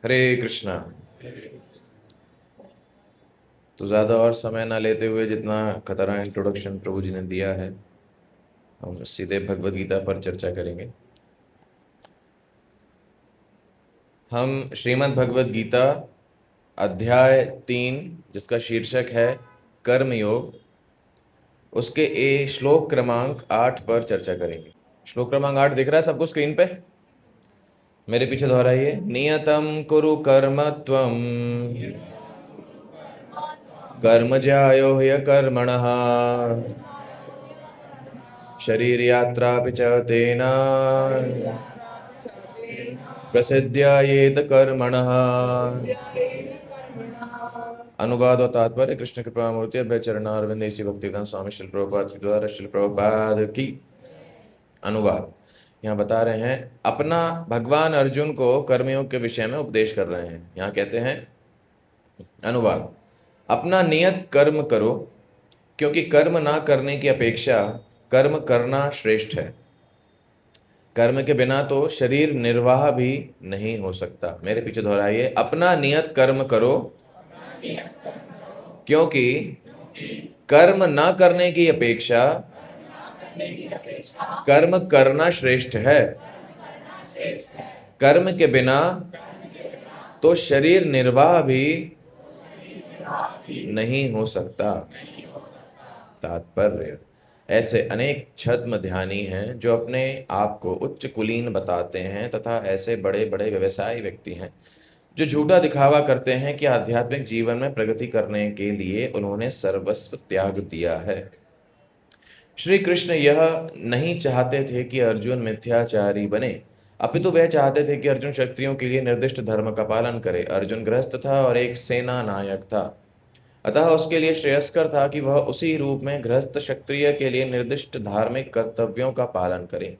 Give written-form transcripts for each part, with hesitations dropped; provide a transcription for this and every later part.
हरे कृष्णा। तो ज़्यादा और समय ना लेते हुए, जितना खतरा इंट्रोडक्शन प्रभु जी ने दिया है, हम सीधे भगवत गीता पर चर्चा करेंगे। हम श्रीमद् भगवत गीता अध्याय 3, जिसका शीर्षक है कर्म योग, उसके श्लोक क्रमांक 8 पर चर्चा करेंगे। श्लोक क्रमांक 8 दिख रहा है सबको स्क्रीन पे? मेरे पीछे दोहराइए। नियतम कुरु कर्म त्वम कर्म ज्यायो ह्यकर्मणः शरीर यात्रा च तेना प्रसिद्ध्यायेत कर्मणः। अनुवाद और तात्पर्य कृष्ण कृपा मूर्ति अभय चरणारविंद ऐसी भक्तिदान स्वामी श्री प्रभुपाद के द्वारा श्री प्रभुपाद की। अनुवाद यहाँ बता रहे हैं, अपना भगवान अर्जुन को कर्मयोग के विषय में उपदेश कर रहे हैं। यहाँ कहते हैं, अनुवाद, अपना नियत कर्म करो, क्योंकि कर्म ना करने की अपेक्षा कर्म करना श्रेष्ठ है। कर्म के बिना तो शरीर निर्वाह भी नहीं हो सकता। मेरे पीछे दोहराइए। अपना नियत कर्म करो, क्योंकि कर्म ना करने की अपेक्षा कर्म करना श्रेष्ठ है। कर्म के बिना तो शरीर निर्वाह भी नहीं हो सकता। तात्पर्य, ऐसे अनेक छद्म ध्यानी हैं जो अपने आप को उच्च कुलीन बताते हैं, तथा ऐसे बड़े बड़े व्यवसायी व्यक्ति हैं जो झूठा दिखावा करते हैं कि आध्यात्मिक जीवन में प्रगति करने के लिए उन्होंने सर्वस्व त्याग दिया है। श्री कृष्ण यह नहीं चाहते थे कि अर्जुन मिथ्याचारी बने, अपितु वह चाहते थे कि अर्जुन क्षत्रियों के लिए निर्दिष्ट धर्म का पालन करे। अर्जुन गृहस्थ था और एक सेना नायक था, अतः उसके लिए श्रेयस्कर था कि वह उसी रूप में गृहस्थ क्षत्रिय के लिए निर्दिष्ट धार्मिक कर्तव्यों का पालन करे।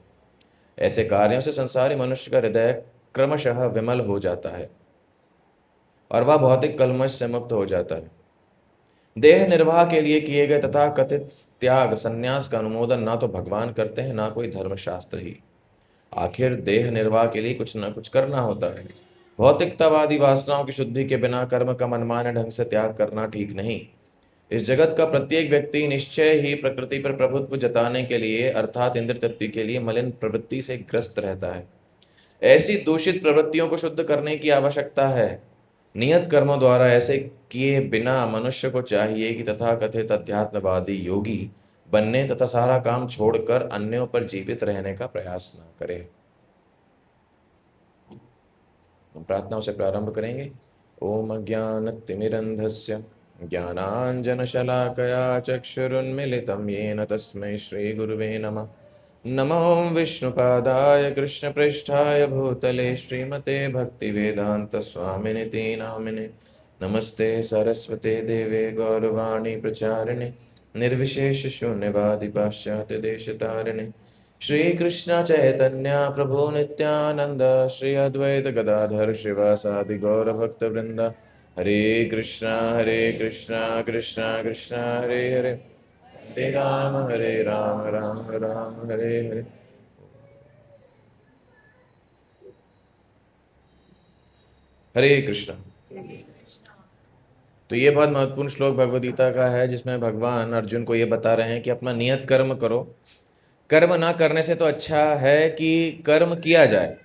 ऐसे कार्यों से संसारी मनुष्य का हृदय क्रमशः विमल हो जाता है और वह भौतिक कलमश से मुक्त हो जाता है। देह निर्वाह के लिए किए गए तथा कथित त्याग संन्यास का अनुमोदन ना तो भगवान करते हैं, ना कोई धर्मशास्त्र ही। आखिर देह निर्वाह के लिए कुछ न कुछ करना होता है। भौतिकतावादी वासनाओं की शुद्धि के बिना कर्म का मनमाने ढंग से त्याग करना ठीक नहीं। इस जगत का प्रत्येक व्यक्ति निश्चय ही प्रकृति पर प्रभुत्व जताने के लिए, अर्थात इंद्र तृप्ति के लिए मलिन प्रवृत्ति से ग्रस्त रहता है। ऐसी दूषित प्रवृत्तियों को शुद्ध करने की आवश्यकता है। नियत कर्मों द्वारा ऐसे किए बिना मनुष्य को चाहिए कि तथाकथित अध्यात्मवादी योगी बनने तथा सारा काम छोड़कर अन्यों पर जीवित रहने का प्रयास न करे। हम प्रार्थनाओं से प्रारंभ करेंगे। ओम अज्ञानतिमिरन्धस्य ज्ञानाञ्जनशलाकया चक्षुरुन्मिलितं येन तस्मै श्रीगुरुवे नमः। नमो विष्णुपादाय कृष्णपृष्ठाय भूतले श्रीमते भक्तिवेदान्तस्वामिनिति नामिने। नमस्ते सरस्वते देवे गौरवाणी प्रचारिणे निर्विशेषशून्यवादी पाश्चात्यदेशतारिणे। श्रीकृष्ण चैतन्य प्रभु नित्यानंद श्री अद्वैत गदाधर शिवासादि गौरभक्तवृंद। हरे कृष्णा कृष्णा कृष्णा हरे हरे, हरे राम राम राम हरे हरे। हरे कृष्णा। तो ये बहुत महत्वपूर्ण श्लोक भगवद गीता का है, जिसमें भगवान अर्जुन को ये बता रहे हैं कि अपना नियत कर्म करो। कर्म ना करने से तो अच्छा है कि कर्म किया जाए।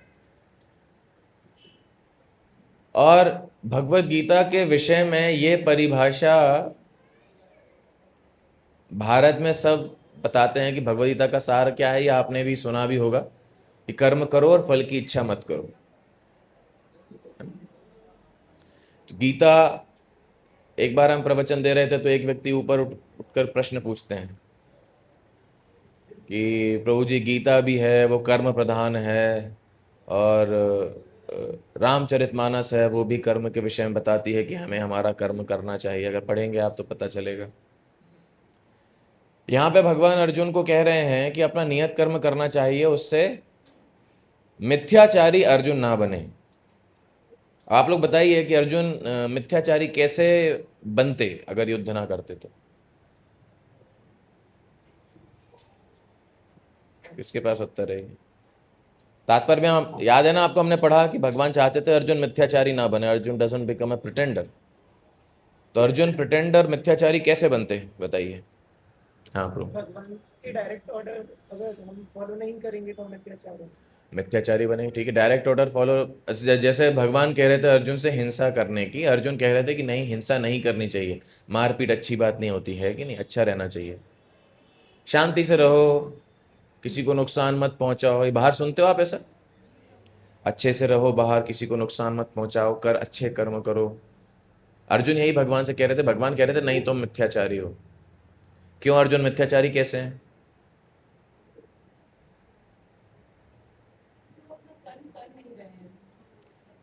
और भगवद गीता के विषय में ये परिभाषा भारत में सब बताते हैं कि भगवद गीता का सार क्या है। ये आपने भी सुना भी होगा कि कर्म करो और फल की इच्छा मत करो। तो गीता, एक बार हम प्रवचन दे रहे थे तो एक व्यक्ति ऊपर उठकर प्रश्न पूछते हैं कि प्रभु जी, गीता भी है वो कर्म प्रधान है, और रामचरितमानस है वो भी कर्म के विषय में बताती है कि हमें हमारा कर्म करना चाहिए। अगर पढ़ेंगे आप तो पता चलेगा। यहाँ पे भगवान अर्जुन को कह रहे हैं कि अपना नियत कर्म करना चाहिए, उससे मिथ्याचारी अर्जुन ना बने। आप लोग बताइए कि अर्जुन मिथ्याचारी कैसे बनते अगर युद्ध ना करते तो? किसके पास उत्तर है? तात्पर्य में हम याद है ना आपको, हमने पढ़ा कि भगवान चाहते थे अर्जुन मिथ्याचारी ना बने, Arjun doesn't become a pretender. तो अर्जुन प्रिटेंडर मिथ्याचारी कैसे बनते हैं बताइए। हाँ प्रभु। भगवान के डायरेक्ट ऑर्डर अगर हम फॉलो नहीं करेंगे तो हम मिथ्याचार होंगे। मिथ्याचारी बने, ठीक है। डायरेक्ट ऑर्डर फॉलो, जैसे भगवान कह रहे थे अर्जुन से हिंसा करने की, अर्जुन कह रहे थे कि नहीं हिंसा नहीं करनी चाहिए, मारपीट अच्छी बात नहीं होती है कि नहीं, अच्छा रहना चाहिए, शांति से रहो, किसी को नुकसान मत पहुंचाओ। ये बाहर सुनते हो आप ऐसा, अच्छे से रहो बाहर, किसी को नुकसान मत पहुंचाओ, कर अच्छे कर्म करो। अर्जुन यही भगवान से कह रहे थे, भगवान कह रहे थे नहीं तुम मिथ्याचारी हो। क्यों अर्जुन मिथ्याचारी कैसे हैं?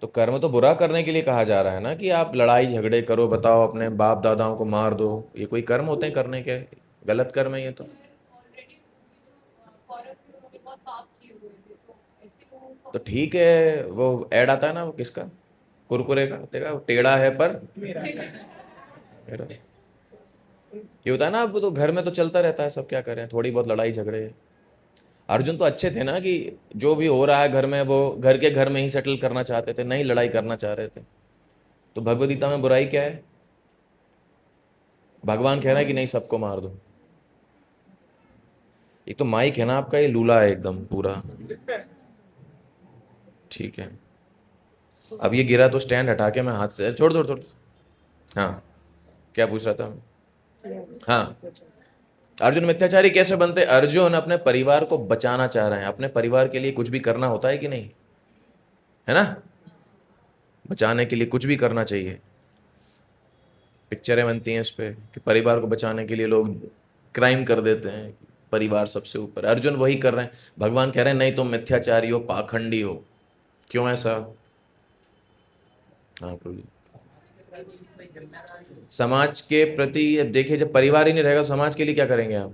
तो कर्म तो बुरा करने के लिए कहा जा रहा है ना, कि आप लड़ाई झगड़े करो, बताओ अपने बाप दादाओं को मार दो, ये कोई कर्म होते हैं करने के? गलत कर्म है ये तो। तो ठीक है, वो ऐड आता है ना, वो किसका, कुरकुरे का, देखा वो टेढ़ा है पर मेरा मेरा। ये होता है ना, अब तो घर में तो चलता रहता है, सब क्या करें, थोड़ी बहुत लड़ाई झगड़े। अर्जुन तो अच्छे थे ना, कि जो भी हो रहा है घर में वो घर के घर में ही सेटल करना चाहते थे, नहीं लड़ाई करना चाह रहे थे। तो भगवद गीता में बुराई क्या है? भगवान कह रहा है कि नहीं सबको मार दो। एक तो माइक है ना आपका, ये लूला है एकदम पूरा। ठीक है, अब ये गिरा तो स्टैंड हटा के मैं हाथ से छोड़ दो छोड़। हाँ, क्या पूछ रहा था मैं? हाँ, अर्जुन मिथ्याचारी कैसे बनते? अर्जुन अपने परिवार को बचाना चाह रहे हैं, अपने परिवार के लिए कुछ भी करना होता है कि नहीं, है ना? बचाने के लिए कुछ भी करना चाहिए। पिक्चरें बनती हैं इस पे कि परिवार को बचाने के लिए लोग क्राइम कर देते हैं, परिवार सबसे ऊपर। अर्जुन वही कर रहे हैं, भगवान कह रहे हैं नहीं तुम मिथ्याचारी हो, पाखंडी हो। क्यों ऐसा? हाँ प्रभु जी। समाज के प्रति अब देखिए, जब परिवार ही नहीं रहेगा तो समाज के लिए क्या करेंगे आप?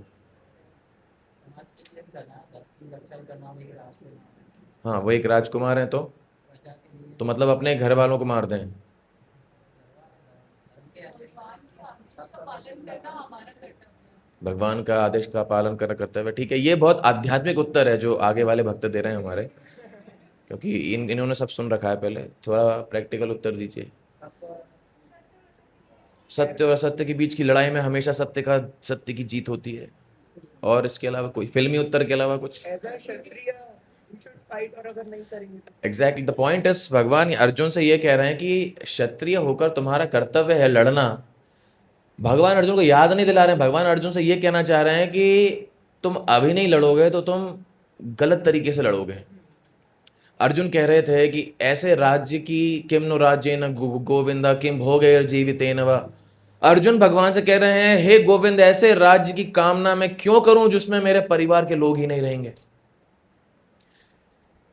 हाँ, वो एक राजकुमार है तो मतलब अपने घर वालों को मार दें? भगवान का आदेश का पालन करना करते हुए, ठीक है। ये बहुत आध्यात्मिक उत्तर है जो आगे वाले भक्त दे रहे हैं हमारे, क्योंकि इन्होंने सब सुन रखा है पहले। थोड़ा प्रैक्टिकल उत्तर दीजिए। सत्य और असत्य के बीच की लड़ाई में हमेशा सत्य की जीत होती है। और इसके अलावा कोई फिल्मी उत्तर के अलावा कुछ? As a kshatriya we should fight, और अगर नहीं करेंगे तो एग्जैक्टली द पॉइंट इज, भगवान अर्जुन से ये कह रहे हैं कि क्षत्रिय होकर तुम्हारा कर्तव्य है लड़ना। भगवान अर्जुन को याद नहीं दिला रहे हैं, भगवान अर्जुन से ये कहना चाह रहे हैं कि तुम अभी नहीं लड़ोगे तो तुम गलत तरीके से लड़ोगे। अर्जुन कह रहे थे कि ऐसे राज्य की किम नु राज्य न गोविंदा किम भोगे जीवितेन वा। अर्जुन भगवान से कह रहे हैं हे गोविंद, ऐसे राज्य की कामना मैं क्यों करूं जिसमें मेरे परिवार के लोग ही नहीं रहेंगे?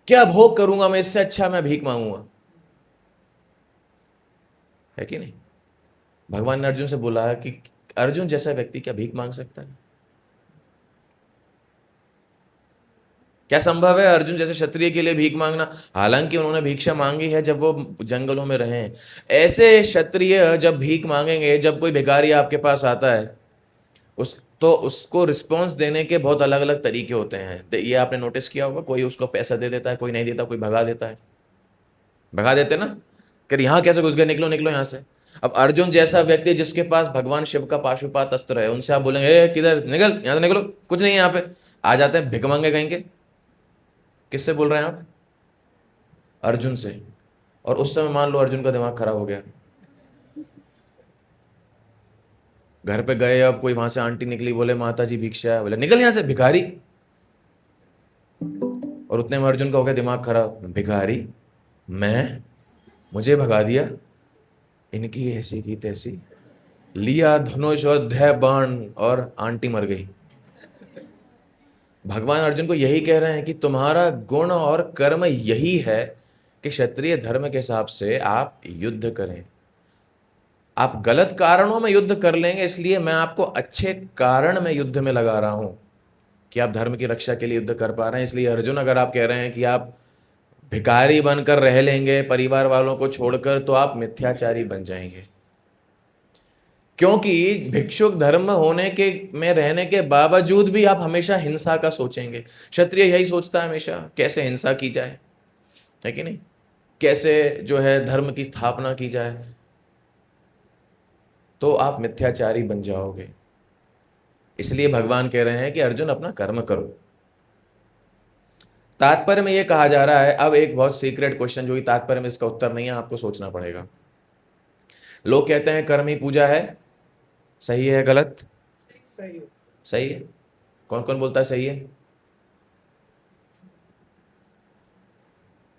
क्या भोग करूंगा मैं, इससे अच्छा मैं भीख मांगूंगा, है कि नहीं? भगवान ने अर्जुन से बोला कि अर्जुन जैसा व्यक्ति क्या भीख मांग सकता है? क्या संभव है अर्जुन जैसे क्षत्रिय के लिए भीख मांगना? हालांकि उन्होंने भिक्षा मांगी है जब वो जंगलों में रहे हैं। ऐसे क्षत्रिय जब भीख मांगेंगे, जब कोई भिखारी आपके पास आता है, उसको रिस्पॉन्स देने के बहुत अलग अलग तरीके होते हैं। ये आपने नोटिस किया होगा, कोई उसको पैसा दे देता है, कोई नहीं देता, कोई भगा देता है। भगा देते ना, कि यहाँ कैसे घुस गए, निकलो निकलो यहाँ से। अब अर्जुन जैसा व्यक्ति जिसके पास भगवान शिव का पाशुपात अस्त्र है, उनसे आप बोलेंगे ए किधर, निकल यहाँ से, निकलो, कुछ नहीं है यहाँ पे। आ जाते हैं भिकमंगे कहीं के। किससे बोल रहे हैं आप? अर्जुन से। और उस समय मान लो अर्जुन का दिमाग खराब हो गया, घर पे गए, अब कोई वहां से आंटी निकली, बोले माता जी भिक्षा है, बोले निकल यहाँ से भिखारी। और उतने में अर्जुन का हो गया दिमाग खराब, भिखारी मैं, मुझे भगा दिया, इनकी ऐसी की तैसी, लिया धनुष और धै बाण और आंटी मर गई। भगवान अर्जुन को यही कह रहे हैं कि तुम्हारा गुण और कर्म यही है कि क्षत्रिय धर्म के हिसाब से आप युद्ध करें। आप गलत कारणों में युद्ध कर लेंगे, इसलिए मैं आपको अच्छे कारण में युद्ध में लगा रहा हूं कि आप धर्म की रक्षा के लिए युद्ध कर पा रहे हैं। इसलिए अर्जुन, अगर आप कह रहे हैं कि आप भिखारी बनकर रह लेंगे परिवार वालों को छोड़कर, तो आप मिथ्याचारी बन जाएंगे। क्योंकि भिक्षुक धर्म होने के में रहने के बावजूद भी आप हमेशा हिंसा का सोचेंगे। क्षत्रिय यही सोचता है हमेशा, कैसे हिंसा की जाए, है कि नहीं, कैसे जो है धर्म की स्थापना की जाए। तो आप मिथ्याचारी बन जाओगे। इसलिए भगवान कह रहे हैं कि अर्जुन अपना कर्म करो। तात्पर्य में यह कहा जा रहा है, अब एक बहुत सीक्रेट क्वेश्चन जो कि तात्पर्य में इसका उत्तर नहीं है, आपको सोचना पड़ेगा। लोग कहते हैं कर्म ही पूजा है, सही है गलत? सही है। सही है। कौन कौन बोलता है सही है?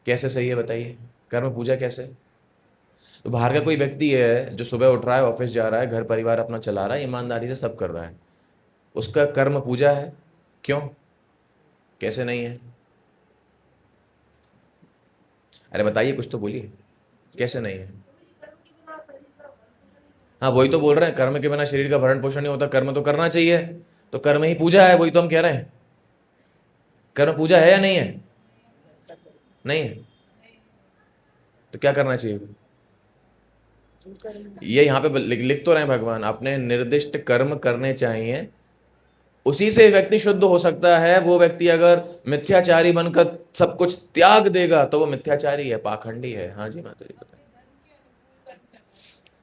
कैसे सही है बताइए, कर्म पूजा कैसे? तो बाहर का कोई व्यक्ति है जो सुबह उठ रहा है, ऑफिस जा रहा है, घर परिवार अपना चला रहा है, ईमानदारी से सब कर रहा है, उसका कर्म पूजा है? क्यों, कैसे नहीं है? अरे बताइए, कुछ तो बोलिए, कैसे नहीं है? हाँ वही तो बोल रहे हैं, कर्म के बिना शरीर का भरण पोषण नहीं होता, कर्म तो करना चाहिए, तो कर्म ही पूजा है, वही तो हम कह रहे हैं। कर्म पूजा है या नहीं है? नहीं है। तो क्या करना चाहिए? ये यहाँ पे लिख तो रहे हैं भगवान, अपने निर्दिष्ट कर्म करने चाहिए, उसी से व्यक्ति शुद्ध हो सकता है। वो व्यक्ति अगर मिथ्याचारी बनकर सब कुछ त्याग देगा तो वो मिथ्याचारी है, पाखंडी है। हाँ जी माता जी बताइए।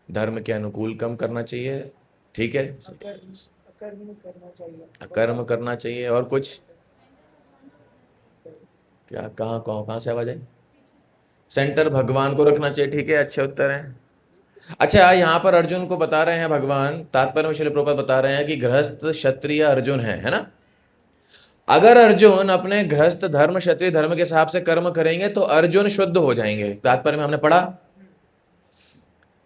धर्म के अनुकूल कम करना चाहिए, ठीक है, अकर्म नहीं करना चाहिए, अकर्म करना चाहिए। और कुछ क्या, कहाँ कहाँ कहाँ से आवाज आई? सेंटर भगवान को रखना चाहिए, ठीक है, अच्छे उत्तर हैं। अच्छा, यहाँ पर अर्जुन को बता रहे हैं भगवान, तात्पर्य में श्रील प्रभुपाद बता रहे हैं कि गृहस्थ क्षत्रिय अर्जुन है ना। अगर अर्जुन अपने गृहस्थ धर्म क्षत्रिय धर्म के हिसाब से कर्म करेंगे तो अर्जुन शुद्ध हो जाएंगे, तात्पर्य में हमने पढ़ा।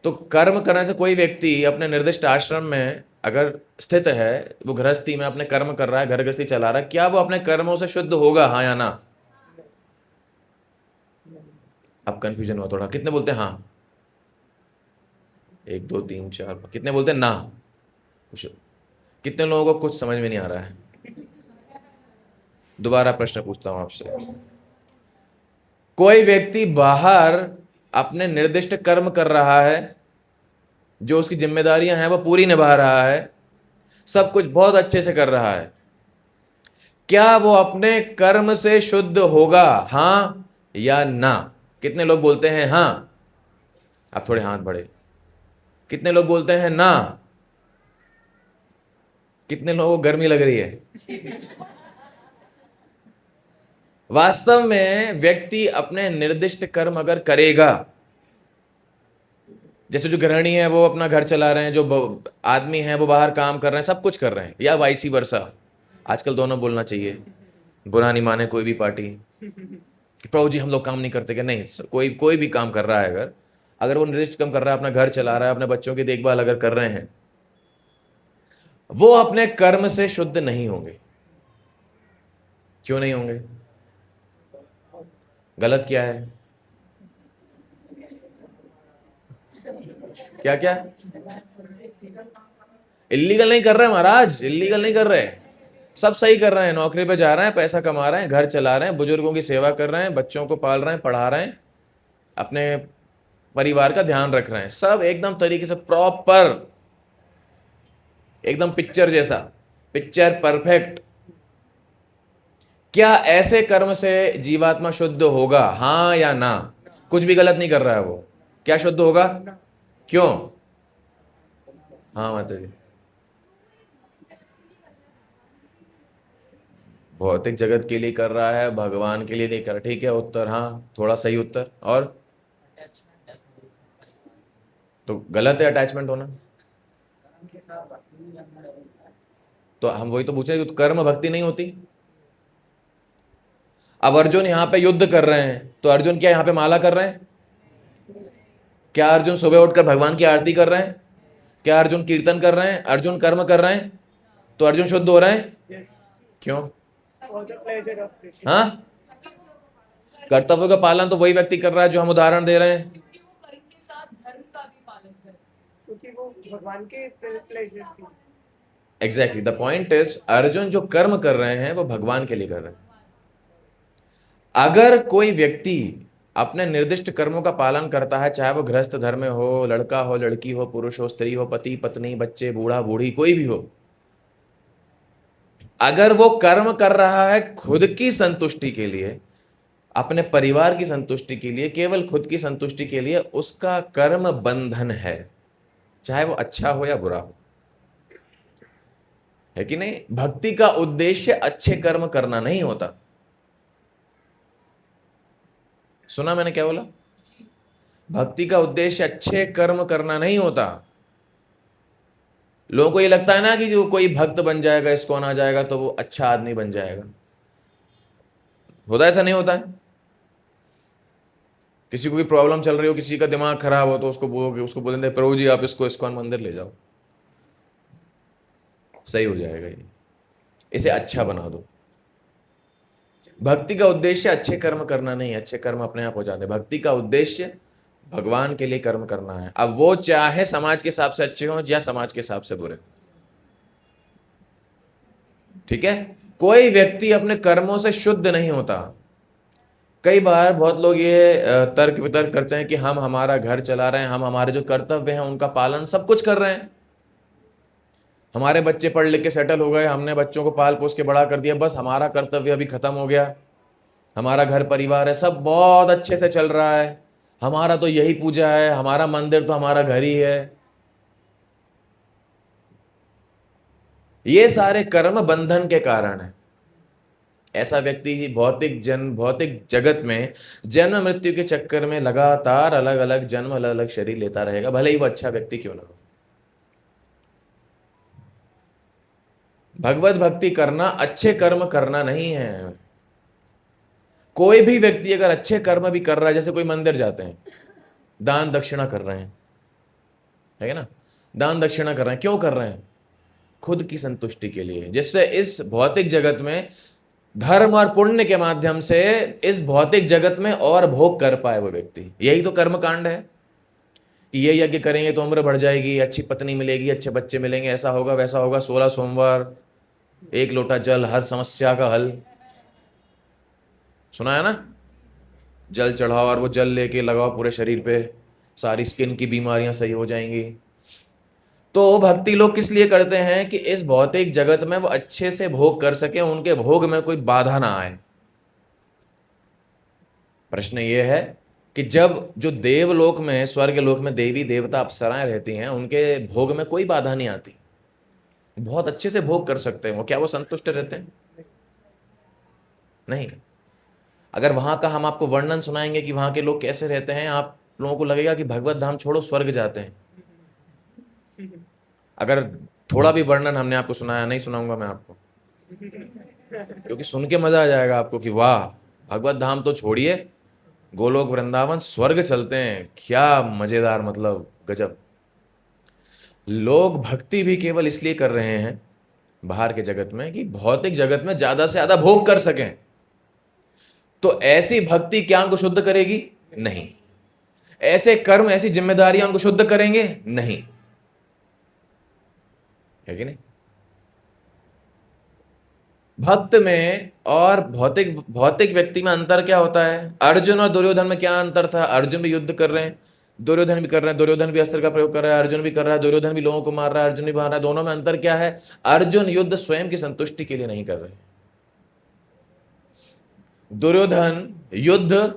तो कर्म करने से कोई व्यक्ति अपने निर्दिष्ट आश्रम में अगर स्थित है, वो गृहस्थी में अपने कर्म कर रहा है, घर गृहस्थी चला रहा है, क्या वो अपने कर्मों से शुद्ध होगा, हाँ या ना? अब कंफ्यूजन हुआ थोड़ा, कितने बोलते हैं हाँ? 1 2 3 4, कितने बोलते हैं ना? कितने लोगों को कुछ समझ में नहीं आ रहा है? दोबारा प्रश्न पूछता हूं आपसे। कोई व्यक्ति बाहर अपने निर्दिष्ट कर्म कर रहा है, जो उसकी जिम्मेदारियां हैं वो पूरी निभा रहा है, सब कुछ बहुत अच्छे से कर रहा है, क्या वो अपने कर्म से शुद्ध होगा, हाँ या ना? कितने लोग बोलते हैं हाँ? आप थोड़े हाथ बढ़े। कितने लोग बोलते हैं ना? कितने लोगों को गर्मी लग रही है? वास्तव में व्यक्ति अपने निर्दिष्ट कर्म अगर करेगा, जैसे जो गृहिणी है वो अपना घर चला रहे हैं, जो आदमी है वो बाहर काम कर रहे हैं, सब कुछ कर रहे हैं, या वाइसी वर्सा, आजकल दोनों बोलना चाहिए, बुरा नहीं माने कोई भी पार्टी कि प्रभु जी हम लोग काम नहीं करते, क्या नहीं, कोई भी काम कर रहा है, अगर अगर वो निर्दिष्ट काम कर रहा है, अपना घर चला रहा है, अपने बच्चों की देखभाल अगर कर रहे हैं, वो अपने कर्म से शुद्ध नहीं होंगे। क्यों नहीं होंगे? गलत क्या है? क्या क्या? इलीगल नहीं कर रहे महाराज, इलीगल नहीं कर रहे, सब सही कर रहे हैं, नौकरी पे जा रहे हैं, पैसा कमा रहे हैं, घर चला रहे हैं, बुजुर्गों की सेवा कर रहे हैं, बच्चों को पाल रहे हैं, पढ़ा रहे हैं, अपने परिवार का ध्यान रख रहे हैं, सब एकदम तरीके से प्रॉपर, एकदम पिक्चर जैसा, पिक्चर परफेक्ट। क्या ऐसे कर्म से जीवात्मा शुद्ध होगा, हाँ या ना? कुछ भी गलत नहीं कर रहा है वो, क्या शुद्ध होगा? क्यों? हाँ माता जी। भौतिक जगत के लिए कर रहा है, भगवान के लिए नहीं कर रहा, ठीक है उत्तर, हाँ थोड़ा सही उत्तर। और तो गलत है अटैचमेंट होना, तो हम वही तो पूछ रहे हैं कि कर्म भक्ति नहीं होती। अब अर्जुन यहाँ पे युद्ध कर रहे हैं, तो अर्जुन क्या यहाँ पे माला कर रहे हैं? क्या अर्जुन सुबह उठकर भगवान की आरती कर रहे हैं? क्या अर्जुन कीर्तन कर रहे हैं? अर्जुन कर्म कर रहे हैं, तो अर्जुन शुद्ध हो रहे हैं। क्यों? हाँ, कर्तव्य का पालन तो वही व्यक्ति कर रहा है जो हम उदाहरण दे रहे हैं, क्योंकि वो कर्म के साथ धर्म का भी पालन करे, क्योंकि वो भगवान के प्लेजर की। Exactly the point is, Arjun जो कर्म कर रहे हैं वो भगवान के लिए कर रहे हैं। अगर कोई व्यक्ति अपने निर्दिष्ट कर्मों का पालन करता है, चाहे वो गृहस्थ धर्म में हो, लड़का हो, लड़की हो, पुरुष हो, स्त्री हो, पति पत्नी, बच्चे, बूढ़ा बूढ़ी, कोई भी हो, अगर वो कर्म कर रहा है खुद की संतुष्टि के लिए, अपने परिवार की संतुष्टि के लिए, केवल खुद की संतुष्टि के लिए, उसका कर्म बंधन है, चाहे वो अच्छा हो या बुरा हो, है कि नहीं? भक्ति का उद्देश्य अच्छे कर्म करना नहीं होता। सुना मैंने क्या बोला? भक्ति का उद्देश्य अच्छे कर्म करना नहीं होता। लोगों को ये लगता है ना कि जो कोई भक्त बन जाएगा, इस्कॉन आ जाएगा तो वो अच्छा आदमी बन जाएगा। होता ऐसा नहीं होता है। किसी को भी प्रॉब्लम चल रही हो, किसी का दिमाग खराब हो, तो उसको बोलेंगे प्रभु जी आप इसको इस्कॉन मंदिर ले जाओ, सही हो जाएगा, ये इसे अच्छा बना दो। भक्ति का उद्देश्य अच्छे कर्म करना नहीं है, अच्छे कर्म अपने आप हो जाते हैं। भक्ति का उद्देश्य भगवान के लिए कर्म करना है। अब वो चाहे समाज के हिसाब से अच्छे हो या समाज के हिसाब से बुरे, ठीक है? कोई व्यक्ति अपने कर्मों से शुद्ध नहीं होता। कई बार बहुत लोग ये तर्क वितर्क करते हैं कि हम हमारा घर चला रहे हैं, हम हमारे जो कर्तव्य हैं उनका पालन सब कुछ कर रहे हैं, हमारे बच्चे पढ़ लिख के सेटल हो गए, हमने बच्चों को पाल पोस के बड़ा कर दिया, बस हमारा कर्तव्य अभी खत्म हो गया, हमारा घर परिवार है, सब बहुत अच्छे से चल रहा है, हमारा तो यही पूजा है, हमारा मंदिर तो हमारा घर ही है। ये सारे कर्म बंधन के कारण है। ऐसा व्यक्ति ही भौतिक जगत में जन्म मृत्यु के चक्कर में लगातार अलग अलग जन्म, अलग अलग शरीर लेता रहेगा, भले ही वो अच्छा व्यक्ति क्यों ना हो। भगवत भक्ति करना अच्छे कर्म करना नहीं है। कोई भी व्यक्ति अगर अच्छे कर्म भी कर रहा है, जैसे कोई मंदिर जाते हैं, दान दक्षिणा कर रहे हैं, है ना? दान दक्षिणा कर रहे हैं, क्यों कर रहे हैं? खुद की संतुष्टि के लिए, जिससे इस भौतिक जगत में धर्म और पुण्य के माध्यम से इस भौतिक जगत में और भोग कर पाए वो व्यक्ति। यही तो कर्म कांड है कि ये यज्ञ करेंगे तो उम्र बढ़ जाएगी, अच्छी पत्नी मिलेगी, अच्छे बच्चे मिलेंगे, ऐसा होगा वैसा होगा, 16 सोमवार, 1 लोटा जल, हर समस्या का हल। सुना है ना? जल चढ़ाओ और वो जल लेके लगाओ पूरे शरीर पे, सारी स्किन की बीमारियां सही हो जाएंगी। तो भक्ति लोग किस लिए करते हैं? कि इस भौतिक जगत में वो अच्छे से भोग कर सके, उनके भोग में कोई बाधा ना आए। प्रश्न ये है कि जब जो देवलोक में, स्वर्ग लोक में देवी देवता अप्सराएं रहती हैं, उनके भोग में कोई बाधा नहीं आती, बहुत अच्छे से भोग कर सकते हैं वो, क्या वो संतुष्ट रहते हैं? नहीं। अगर वहां का हम आपको वर्णन सुनाएंगे कि वहां के लोग कैसे रहते हैं, आप लोगों को लगेगा कि भगवत धाम छोड़ो स्वर्ग जाते हैं। अगर थोड़ा भी वर्णन हमने आपको सुनाया, नहीं सुनाऊंगा मैं आपको, क्योंकि सुन के मजा आ जाएगा आपको कि वाह, भगवत धाम तो छोड़िए, गोलोक वृंदावन स्वर्ग चलते हैं, क्या मजेदार, मतलब गजब। लोग भक्ति भी केवल इसलिए कर रहे हैं बाहर के जगत में कि भौतिक जगत में ज्यादा से ज्यादा भोग कर सकें। तो ऐसी भक्ति क्या उनको शुद्ध करेगी? नहीं। ऐसे कर्म, ऐसी जिम्मेदारियां उनको शुद्ध करेंगे? नहीं, है कि नहीं? भक्त में और भौतिक व्यक्ति में अंतर क्या होता है? अर्जुन और दुर्योधन में क्या अंतर था? अर्जुन भी युद्ध कर रहे हैं, दुर्योधन भी कर रहे हैं, दुर्योधन भी अस्त्र का प्रयोग कर रहा है, अर्जुन भी कर रहा है, दुर्योधन भी लोगों को मार रहा है, अर्जुन भी मार रहा है। दोनों में अंतर क्या है? अर्जुन युद्ध स्वयं की संतुष्टि के लिए नहीं कर रहे, दुर्योधन युद्ध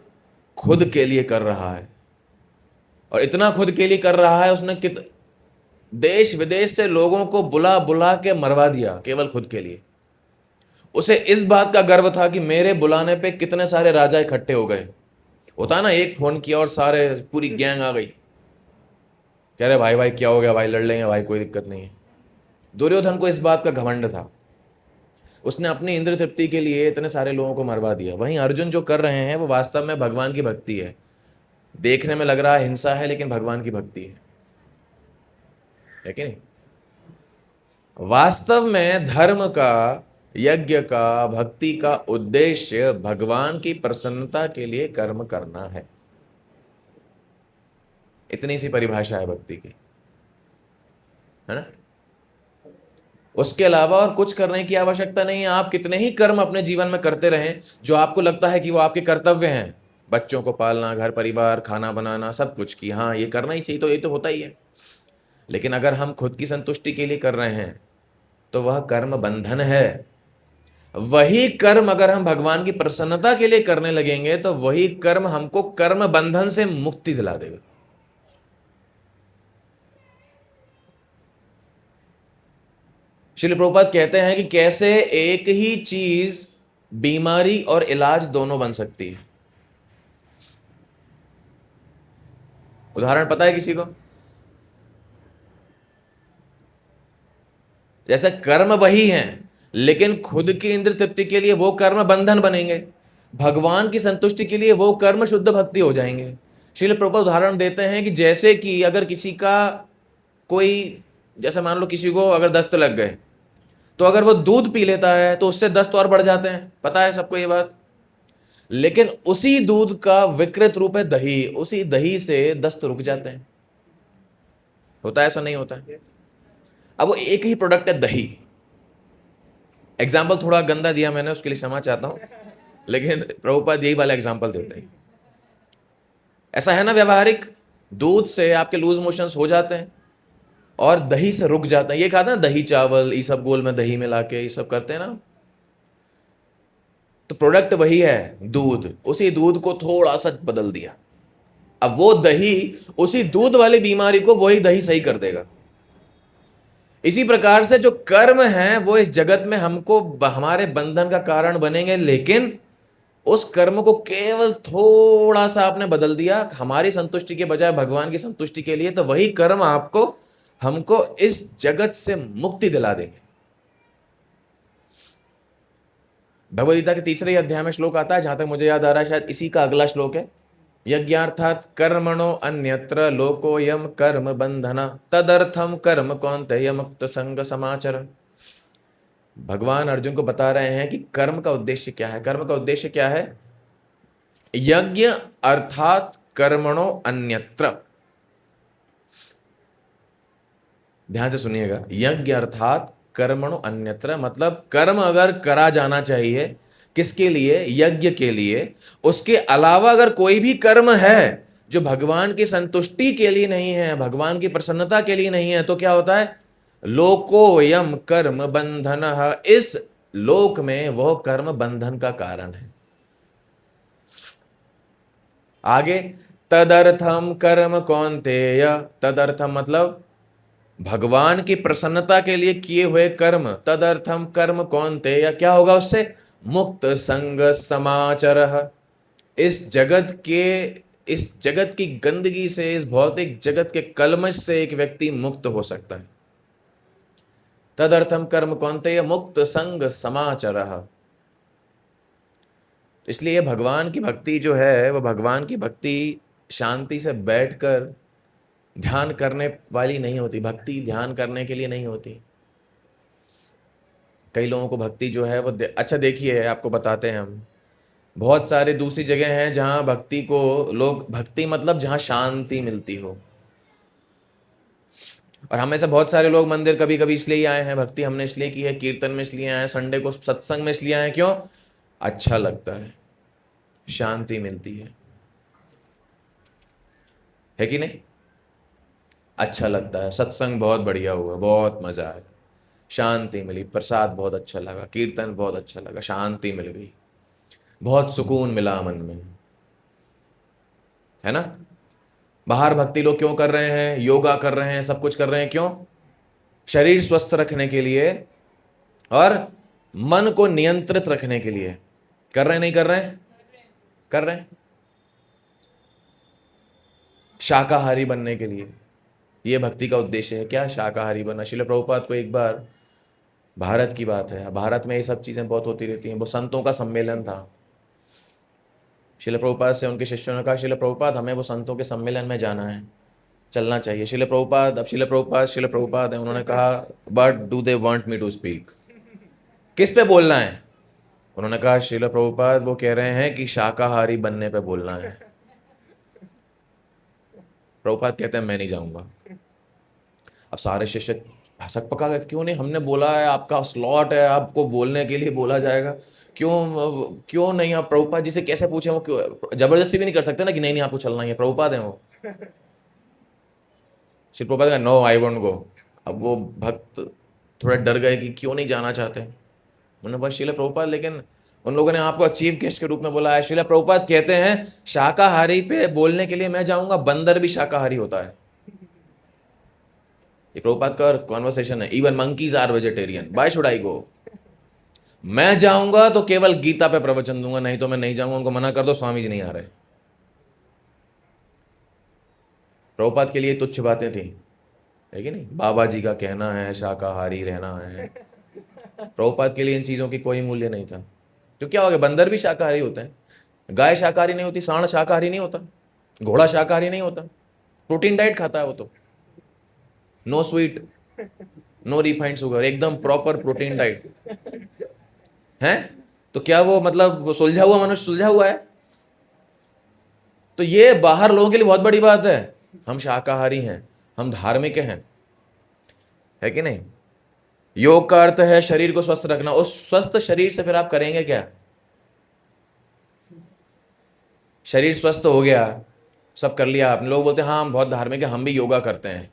खुद के लिए कर रहा है, और इतना खुद के लिए कर रहा है, उसने देश विदेश से लोगों को बुला बुला के मरवा दिया केवल खुद के लिए। उसे इस बात का गर्व था कि मेरे बुलाने पे कितने सारे राजा इकट्ठे हो गए। होता है ना, एक फोन किया और सारे, पूरी गैंग आ गई, कह रहे भाई भाई क्या हो गया भाई, लड़ लेंगे भाई, कोई दिक्कत नहीं है। दुर्योधन को इस बात का घमंड था, उसने अपनी इंद्र तृप्ति के लिए इतने सारे लोगों को मरवा दिया। वहीं अर्जुन जो कर रहे हैं वो वास्तव में भगवान की भक्ति है। देखने में लग रहा है हिंसा है, लेकिन भगवान की भक्ति है कि नहीं? वास्तव में धर्म का, यज्ञ का, भक्ति का उद्देश्य भगवान की प्रसन्नता के लिए कर्म करना है। इतनी सी परिभाषा है भक्ति की, है ना? उसके अलावा और कुछ करने की आवश्यकता नहीं है। आप कितने ही कर्म अपने जीवन में करते रहें जो आपको लगता है कि वो आपके कर्तव्य हैं, बच्चों को पालना, घर परिवार, खाना बनाना, सब कुछ की, हाँ ये करना ही चाहिए, तो ये तो होता ही है। लेकिन अगर हम खुद की संतुष्टि के लिए कर रहे हैं तो वह कर्म बंधन है। वही कर्म अगर हम भगवान की प्रसन्नता के लिए करने लगेंगे तो वही कर्म हमको कर्म बंधन से मुक्ति दिला देगा। श्रील प्रभुपाद कहते हैं कि कैसे एक ही चीज बीमारी और इलाज दोनों बन सकती है। उदाहरण पता है किसी को? जैसे कर्म वही है, लेकिन खुद की इंद्र तृप्ति के लिए वो कर्म बंधन बनेंगे, भगवान की संतुष्टि के लिए वो कर्म शुद्ध भक्ति हो जाएंगे। श्रील प्रभुपाद उदाहरण देते हैं कि जैसे कि अगर किसी का कोई, जैसे मान लो किसी को अगर दस्त लग गए, तो अगर वो दूध पी लेता है तो उससे दस्त और बढ़ जाते हैं, पता है सबको ये बात। लेकिन उसी दूध का विकृत रूप है दही, उसी दही से दस्त रुक जाते हैं। होता है ऐसा, नहीं होता है? अब वो एक ही प्रोडक्ट है दही। एग्जाम्पल थोड़ा गंदा दिया मैंने, उसके लिए क्षमा चाहता हूं, लेकिन प्रभुपाद यही वाला एग्जाम्पल देते हैं। ऐसा है ना व्यवहारिक, दूध से आपके लूज मोशंस हो जाते हैं और दही से रुक जाते हैं। ये कहा था ना, दही चावल ये सब गोल में दही मिला के ये सब करते हैं ना। तो प्रोडक्ट वही है दूध, उसी दूध को थोड़ा सा बदल दिया, अब वो दही उसी दूध वाली बीमारी को वही दही सही कर देगा। इसी प्रकार से जो कर्म है वो इस जगत में हमको हमारे बंधन का कारण बनेंगे, लेकिन उस कर्म को केवल थोड़ा सा आपने बदल दिया हमारी संतुष्टि के बजाय भगवान की संतुष्टि के लिए, तो वही कर्म आपको हमको इस जगत से मुक्ति दिला देंगे। भगवद गीता के तीसरे अध्याय में श्लोक आता है, जहां तक मुझे याद आ रहा है शायद इसी का अगला श्लोक है, यज्ञार्थात कर्मणो अन्यत्र लोकोयम कर्म बंधना तदर्थम कर्म कौन्तेय मुक्त संग समाचर। भगवान अर्जुन को बता रहे हैं कि कर्म का उद्देश्य क्या है। कर्म का उद्देश्य क्या है? यज्ञ अर्थात कर्मणो अन्यत्र। ध्यान से सुनिएगा, यज्ञ अर्थात कर्मणो अन्यत्र, मतलब कर्म अगर करा जाना चाहिए किसके लिए? यज्ञ के लिए। उसके अलावा अगर कोई भी कर्म है जो भगवान की संतुष्टि के लिए नहीं है, भगवान की प्रसन्नता के लिए नहीं है, तो क्या होता है? लोकोयम कर्म बंधनः, इस लोक में वह कर्म बंधन का कारण है। आगे, तदर्थम कर्म कौन्तेय, तदर्थम मतलब भगवान की प्रसन्नता के लिए किए हुए कर्म, तदर्थम कर्म कौन्तेय, क्या होगा उससे? मुक्त संग समाचरः, इस जगत की गंदगी से, इस भौतिक जगत के कलमश से एक व्यक्ति मुक्त हो सकता है। तदर्थम कर्म कौन्तेय मुक्त संग समाचरः। इसलिए भगवान की भक्ति जो है वह भगवान की भक्ति शांति से बैठकर ध्यान करने वाली नहीं होती। भक्ति ध्यान करने के लिए नहीं होती। कई लोगों को भक्ति जो है वो अच्छा देखिए, आपको बताते हैं हम, बहुत सारे दूसरी जगह हैं जहां भक्ति को लोग, भक्ति मतलब जहां शांति मिलती हो। और हमें से बहुत सारे लोग मंदिर कभी कभी इसलिए ही आए हैं, भक्ति हमने इसलिए की है, कीर्तन में इसलिए आए हैं, संडे को सत्संग में इसलिए आए हैं, क्यों? अच्छा लगता है, शांति मिलती है कि नहीं? अच्छा लगता है, सत्संग बहुत बढ़िया हुआ, बहुत मजा आया, शांति मिली, प्रसाद बहुत अच्छा लगा, कीर्तन बहुत अच्छा लगा, शांति मिल गई, बहुत सुकून मिला मन में, है ना? बाहर भक्ति लोग क्यों कर रहे हैं? योगा कर रहे हैं, सब कुछ कर रहे हैं, क्यों? शरीर स्वस्थ रखने के लिए और मन को नियंत्रित रखने के लिए कर रहे हैं। नहीं कर रहे हैं? कर रहे हैं। शाकाहारी बनने के लिए, ये भक्ति का उद्देश्य है क्या? शाकाहारी बनना। श्रील प्रभुपाद को एक बार, भारत की बात है, भारत में ये सब चीज़ें बहुत होती रहती हैं, वो संतों का सम्मेलन था। श्रील प्रभुपाद से उनके शिष्यों ने कहा, श्रील प्रभुपाद हमें वो संतों के सम्मेलन में जाना है, चलना चाहिए। श्रील प्रभुपाद, अब श्रील प्रभुपाद है, उन्होंने कहा, but do they want me to speak? किस पे बोलना है? उन्होंने कहा, श्रील प्रभुपाद वो कह रहे हैं कि शाकाहारी बनने पे बोलना है। प्रभुपाद कहते हैं मैं नहीं जाऊंगा। अब सारे शिष्य हसक पका के, क्यों नहीं, हमने बोला है आपका स्लॉट है, आपको बोलने के लिए बोला जाएगा, क्यों क्यों नहीं? आप प्रभुपाद जी से कैसे पूछे? वो क्यों जबरदस्ती भी नहीं कर सकते ना कि नहीं नहीं आपको चलना ही है, प्रभुपाद है वो। श्री प्रभुपाद का नो आई वोंट गो। अब वो भक्त थोड़े डर गए कि क्यों नहीं जाना चाहते। उन्होंने बोला श्रील प्रभुपाद, लेकिन उन लोगों ने आपको चीफ गेस्ट के रूप में बोला है। श्रील प्रभुपाद कहते हैं शाकाहारी पे बोलने के लिए मैं जाऊंगा, बंदर भी शाकाहारी होता है। ये प्रभुपाद का कॉन्वर्सेशन है। Even monkeys are vegetarian, why should I go? मैं जाऊंगा तो केवल गीता पे प्रवचन दूंगा, नहीं तो मैं नहीं जाऊंगा। उनको मना कर दो, स्वामी जी नहीं आ रहे। प्रभुपाद के लिए तुच्छ बातें थी, है कि नहीं? बाबा जी का कहना है शाकाहारी रहना है, प्रभुपाद के लिए इन चीजों की कोई मूल्य नहीं था। तो क्या हो गया, बंदर भी शाकाहारी होते हैं, गाय शाकाहारी नहीं होती, सांड शाकाहारी नहीं होता, घोड़ा शाकाहारी नहीं होता, प्रोटीन डाइट खाता है वो तो, no sweet no refined sugar, एकदम प्रॉपर प्रोटीन डाइट है। तो क्या वो मतलब वो सुलझा हुआ मनुष्य सुलझा हुआ है? तो ये बाहर लोगों के लिए बहुत बड़ी बात है, हम शाकाहारी हैं, हम धार्मिक हैं, है कि नहीं? योग का अर्थ है शरीर को स्वस्थ रखना। उस स्वस्थ शरीर से फिर आप करेंगे क्या? शरीर स्वस्थ हो गया, सब कर लिया आपने। लोग बोलते हैं हाँ हम बहुत धार्मिक है, हम भी योगा करते हैं।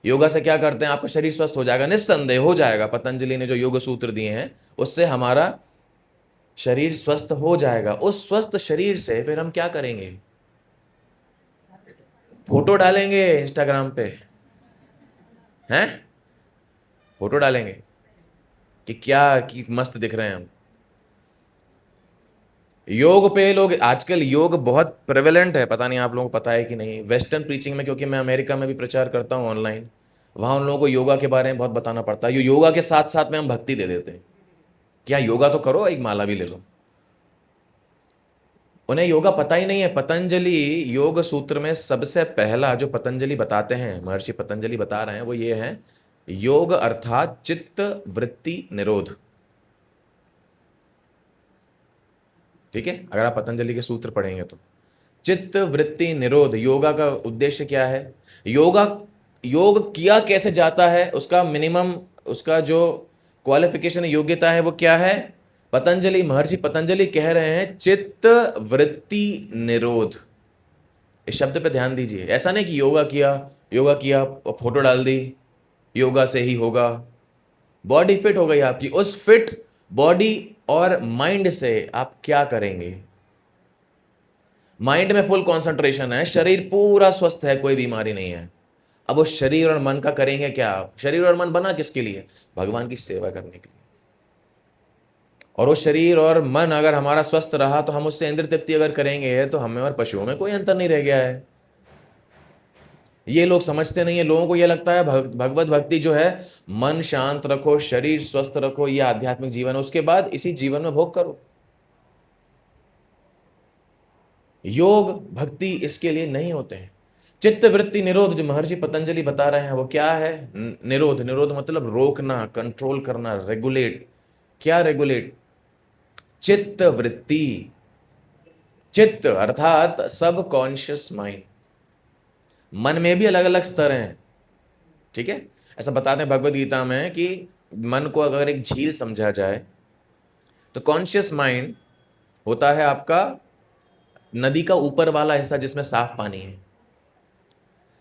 योगा से क्या करते हैं? आपका शरीर स्वस्थ हो जाएगा, निस्संदेह हो जाएगा। पतंजलि ने जो योग सूत्र दिए हैं उससे हमारा शरीर स्वस्थ हो जाएगा। उस स्वस्थ शरीर से फिर हम क्या करेंगे? फोटो डालेंगे इंस्टाग्राम पे, हैं? फोटो डालेंगे कि क्या कि मस्त दिख रहे हैं हम। योग पे लोग आजकल, योग बहुत प्रेवलेंट है, पता नहीं आप लोगों को पता है कि नहीं। वेस्टर्न प्रीचिंग में, क्योंकि मैं अमेरिका में भी प्रचार करता हूँ ऑनलाइन, वहाँ उन लोगों को योगा के बारे में बहुत बताना पड़ता है। योगा के साथ साथ में हम भक्ति दे देते हैं, क्या योगा तो करो, एक माला भी ले लो। उन्हें योगा पता ही नहीं है। पतंजलि योग सूत्र में सबसे पहला जो पतंजलि बताते हैं, महर्षि पतंजलि बता रहे हैं, वो ये है योग अर्थात चित्त वृत्ति निरोध। ठीक है, अगर आप पतंजलि के सूत्र पढ़ेंगे तो चित्त वृत्ति निरोध। योगा का उद्देश्य क्या है? योगा, योग किया कैसे जाता है, उसका मिनिमम, उसका जो क्वालिफिकेशन योग्यता है वो क्या है? पतंजलि, महर्षि पतंजलि कह रहे हैं चित्त वृत्ति निरोध। इस शब्द पे ध्यान दीजिए। ऐसा नहीं कि योगा किया, योगा किया और फोटो डाल दी, योगा से ही होगा। बॉडी फिट हो गई आपकी, उस फिट बॉडी और माइंड से आप क्या करेंगे? माइंड में फुल कंसंट्रेशन है, शरीर पूरा स्वस्थ है, कोई बीमारी नहीं है। अब उस शरीर और मन का करेंगे क्या? शरीर और मन बना किसके लिए? भगवान की सेवा करने के लिए। और वो शरीर और मन अगर हमारा स्वस्थ रहा तो हम उससे इंद्र तृप्ति अगर करेंगे तो हमें और पशुओं में कोई अंतर नहीं रह गया है। ये लोग समझते नहीं है। लोगों को ये लगता है भगवत भक्ति जो है, मन शांत रखो, शरीर स्वस्थ रखो, ये आध्यात्मिक जीवन है, उसके बाद इसी जीवन में भोग करो। योग भक्ति इसके लिए नहीं होते हैं। चित्त वृत्ति निरोध जो महर्षि पतंजलि बता रहे हैं वो क्या है? निरोध, निरोध मतलब रोकना, कंट्रोल करना, रेगुलेट। क्या रेगुलेट? चित्त वृत्ति। चित्त अर्थात सब कॉन्शियस माइंड। मन में भी अलग अलग स्तर हैं, ठीक है? ऐसा बताते हैं भगवद गीता में कि मन को अगर एक झील समझा जाए तो कॉन्शियस माइंड होता है आपका नदी का ऊपर वाला हिस्सा जिसमें साफ पानी है।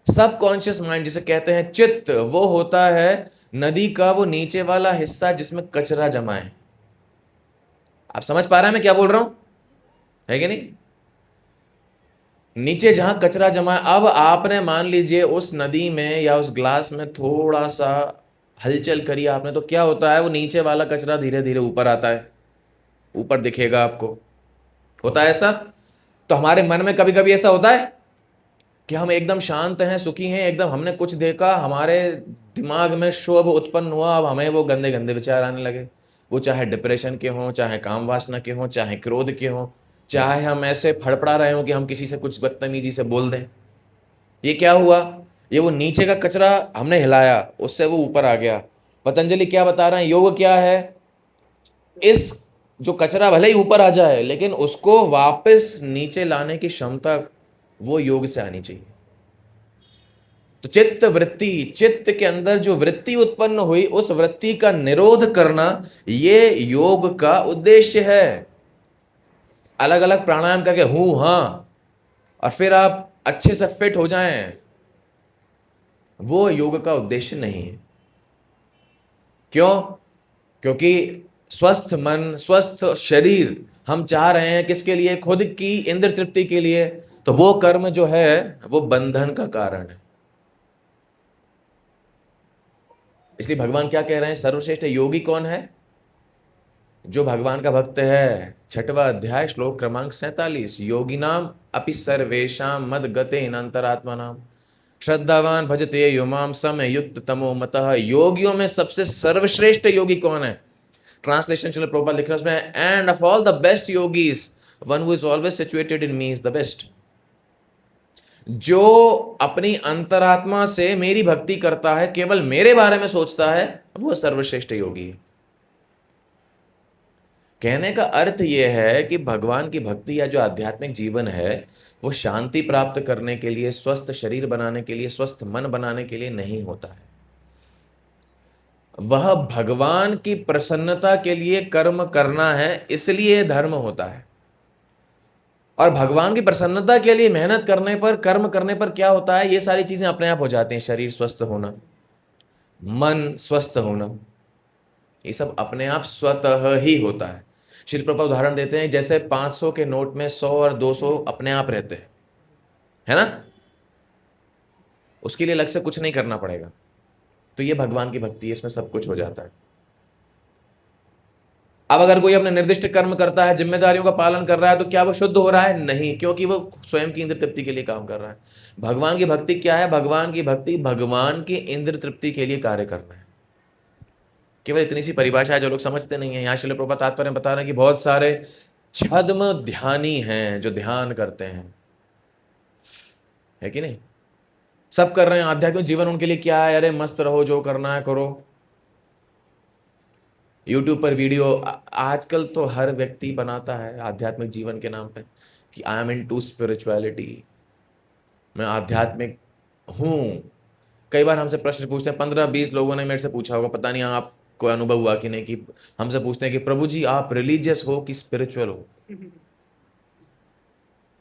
सब कॉन्शियस माइंड जिसे कहते हैं चित्त, वो होता है नदी का वो नीचे वाला हिस्सा जिसमें कचरा जमा है। आप समझ पा रहे हैं मैं क्या बोल रहा हूं, है कि नहीं? नीचे जहां कचरा जमा है, अब आपने मान लीजिए उस नदी में या उस ग्लास में थोड़ा सा हलचल करी आपने, तो क्या होता है? वो नीचे वाला कचरा धीरे धीरे ऊपर आता है, ऊपर दिखेगा आपको। होता है ऐसा? तो हमारे मन में कभी कभी ऐसा होता है कि हम एकदम शांत हैं, सुखी हैं, एकदम हमने कुछ देखा, हमारे दिमाग में शोभ उत्पन्न हुआ, अब हमें वो गंदे गंदे विचार आने लगे। वो चाहे डिप्रेशन के हों, चाहे काम वासना के हों, चाहे क्रोध के हों, चाहे हम ऐसे फड़फड़ा रहे हो कि हम किसी से कुछ बदतमीजी से बोल दें। ये क्या हुआ? ये वो नीचे का कचरा हमने हिलाया, उससे वो ऊपर आ गया। पतंजलि क्या बता रहे हैं? योग क्या है? इस जो कचरा भले ही ऊपर आ जाए लेकिन उसको वापस नीचे लाने की क्षमता वो योग से आनी चाहिए। तो चित्त वृत्ति, चित्त के अंदर जो वृत्ति उत्पन्न हुई उस वृत्ति का निरोध करना, ये योग का उद्देश्य है। अलग अलग प्राणायाम करके हूं हां और फिर आप अच्छे से फिट हो जाएं, वो योग का उद्देश्य नहीं है। क्यों? क्योंकि स्वस्थ मन, स्वस्थ शरीर हम चाह रहे हैं किसके लिए? खुद की इंद्र तृप्ति के लिए। तो वो कर्म जो है वो बंधन का कारण है। इसलिए भगवान क्या कह रहे हैं? सर्वश्रेष्ठ योगी कौन है? जो भगवान का भक्त है। 6वां अध्याय श्लोक क्रमांक 47, योगिनाम अपि सर्वेषां मद्गतेन अंतरात्मनाम श्रद्धावान भजते यो माम समय युक्त तमो मतः। योगियों में सबसे सर्वश्रेष्ठ योगी कौन है? ट्रांसलेशन चलो प्रभुपाद लिख रहा है उसमें, end of all the best yogis one who is always situated in me is the best. जो अपनी अंतरात्मा से मेरी भक्ति करता है, केवल मेरे बारे में सोचता है, वो सर्वश्रेष्ठ योगी है। कहने का अर्थ यह है कि भगवान की भक्ति या जो आध्यात्मिक जीवन है वो शांति प्राप्त करने के लिए, स्वस्थ शरीर बनाने के लिए, स्वस्थ मन बनाने के लिए नहीं होता है। वह भगवान की प्रसन्नता के लिए कर्म करना है, इसलिए धर्म होता है। और भगवान की प्रसन्नता के लिए मेहनत करने पर, कर्म करने पर क्या होता है? ये सारी चीजें अपने आप हो जाती हैं। शरीर स्वस्थ होना, मन स्वस्थ होना, ये सब अपने आप स्वतः ही होता है। श्री प्रभुपाद उदाहरण देते हैं, जैसे 500 के नोट में 100 और 200 अपने आप रहते हैं, है ना? उसके लिए अलग से कुछ नहीं करना पड़ेगा। तो ये भगवान की भक्ति है, इसमें सब कुछ हो जाता है। अब अगर कोई अपने निर्दिष्ट कर्म करता है, जिम्मेदारियों का पालन कर रहा है, तो क्या वो शुद्ध हो रहा है? नहीं, क्योंकि वो स्वयं की इंद्र तृप्ति के लिए काम कर रहा है। भगवान की भक्ति क्या है? भगवान की भक्ति भगवान की इंद्र तृप्ति के लिए कार्य करना है। केवल इतनी सी परिभाषा है जो लोग समझते नहीं है। यहाँ श्रील प्रभुपाद तात्पर्य बता रहे हैं कि बहुत सारे छद्म ध्यानी हैं जो ध्यान करते हैं, है कि नहीं? सब कर रहे हैं, आध्यात्मिक जीवन उनके लिए क्या है? अरे मस्त रहो, जो करना है करो। यूट्यूब पर वीडियो आजकल तो हर व्यक्ति बनाता है आध्यात्मिक जीवन के नाम पे कि आई एम इनटू स्पिरिचुअलिटी, मैं आध्यात्मिक हूं। कई बार हमसे प्रश्न पूछते हैं, 15-20 लोगों ने मेरे से पूछा होगा, पता नहीं आपको अनुभव हुआ कि नहीं, कि हमसे पूछते हैं कि प्रभु जी आप रिलीजियस हो कि स्पिरिचुअल हो?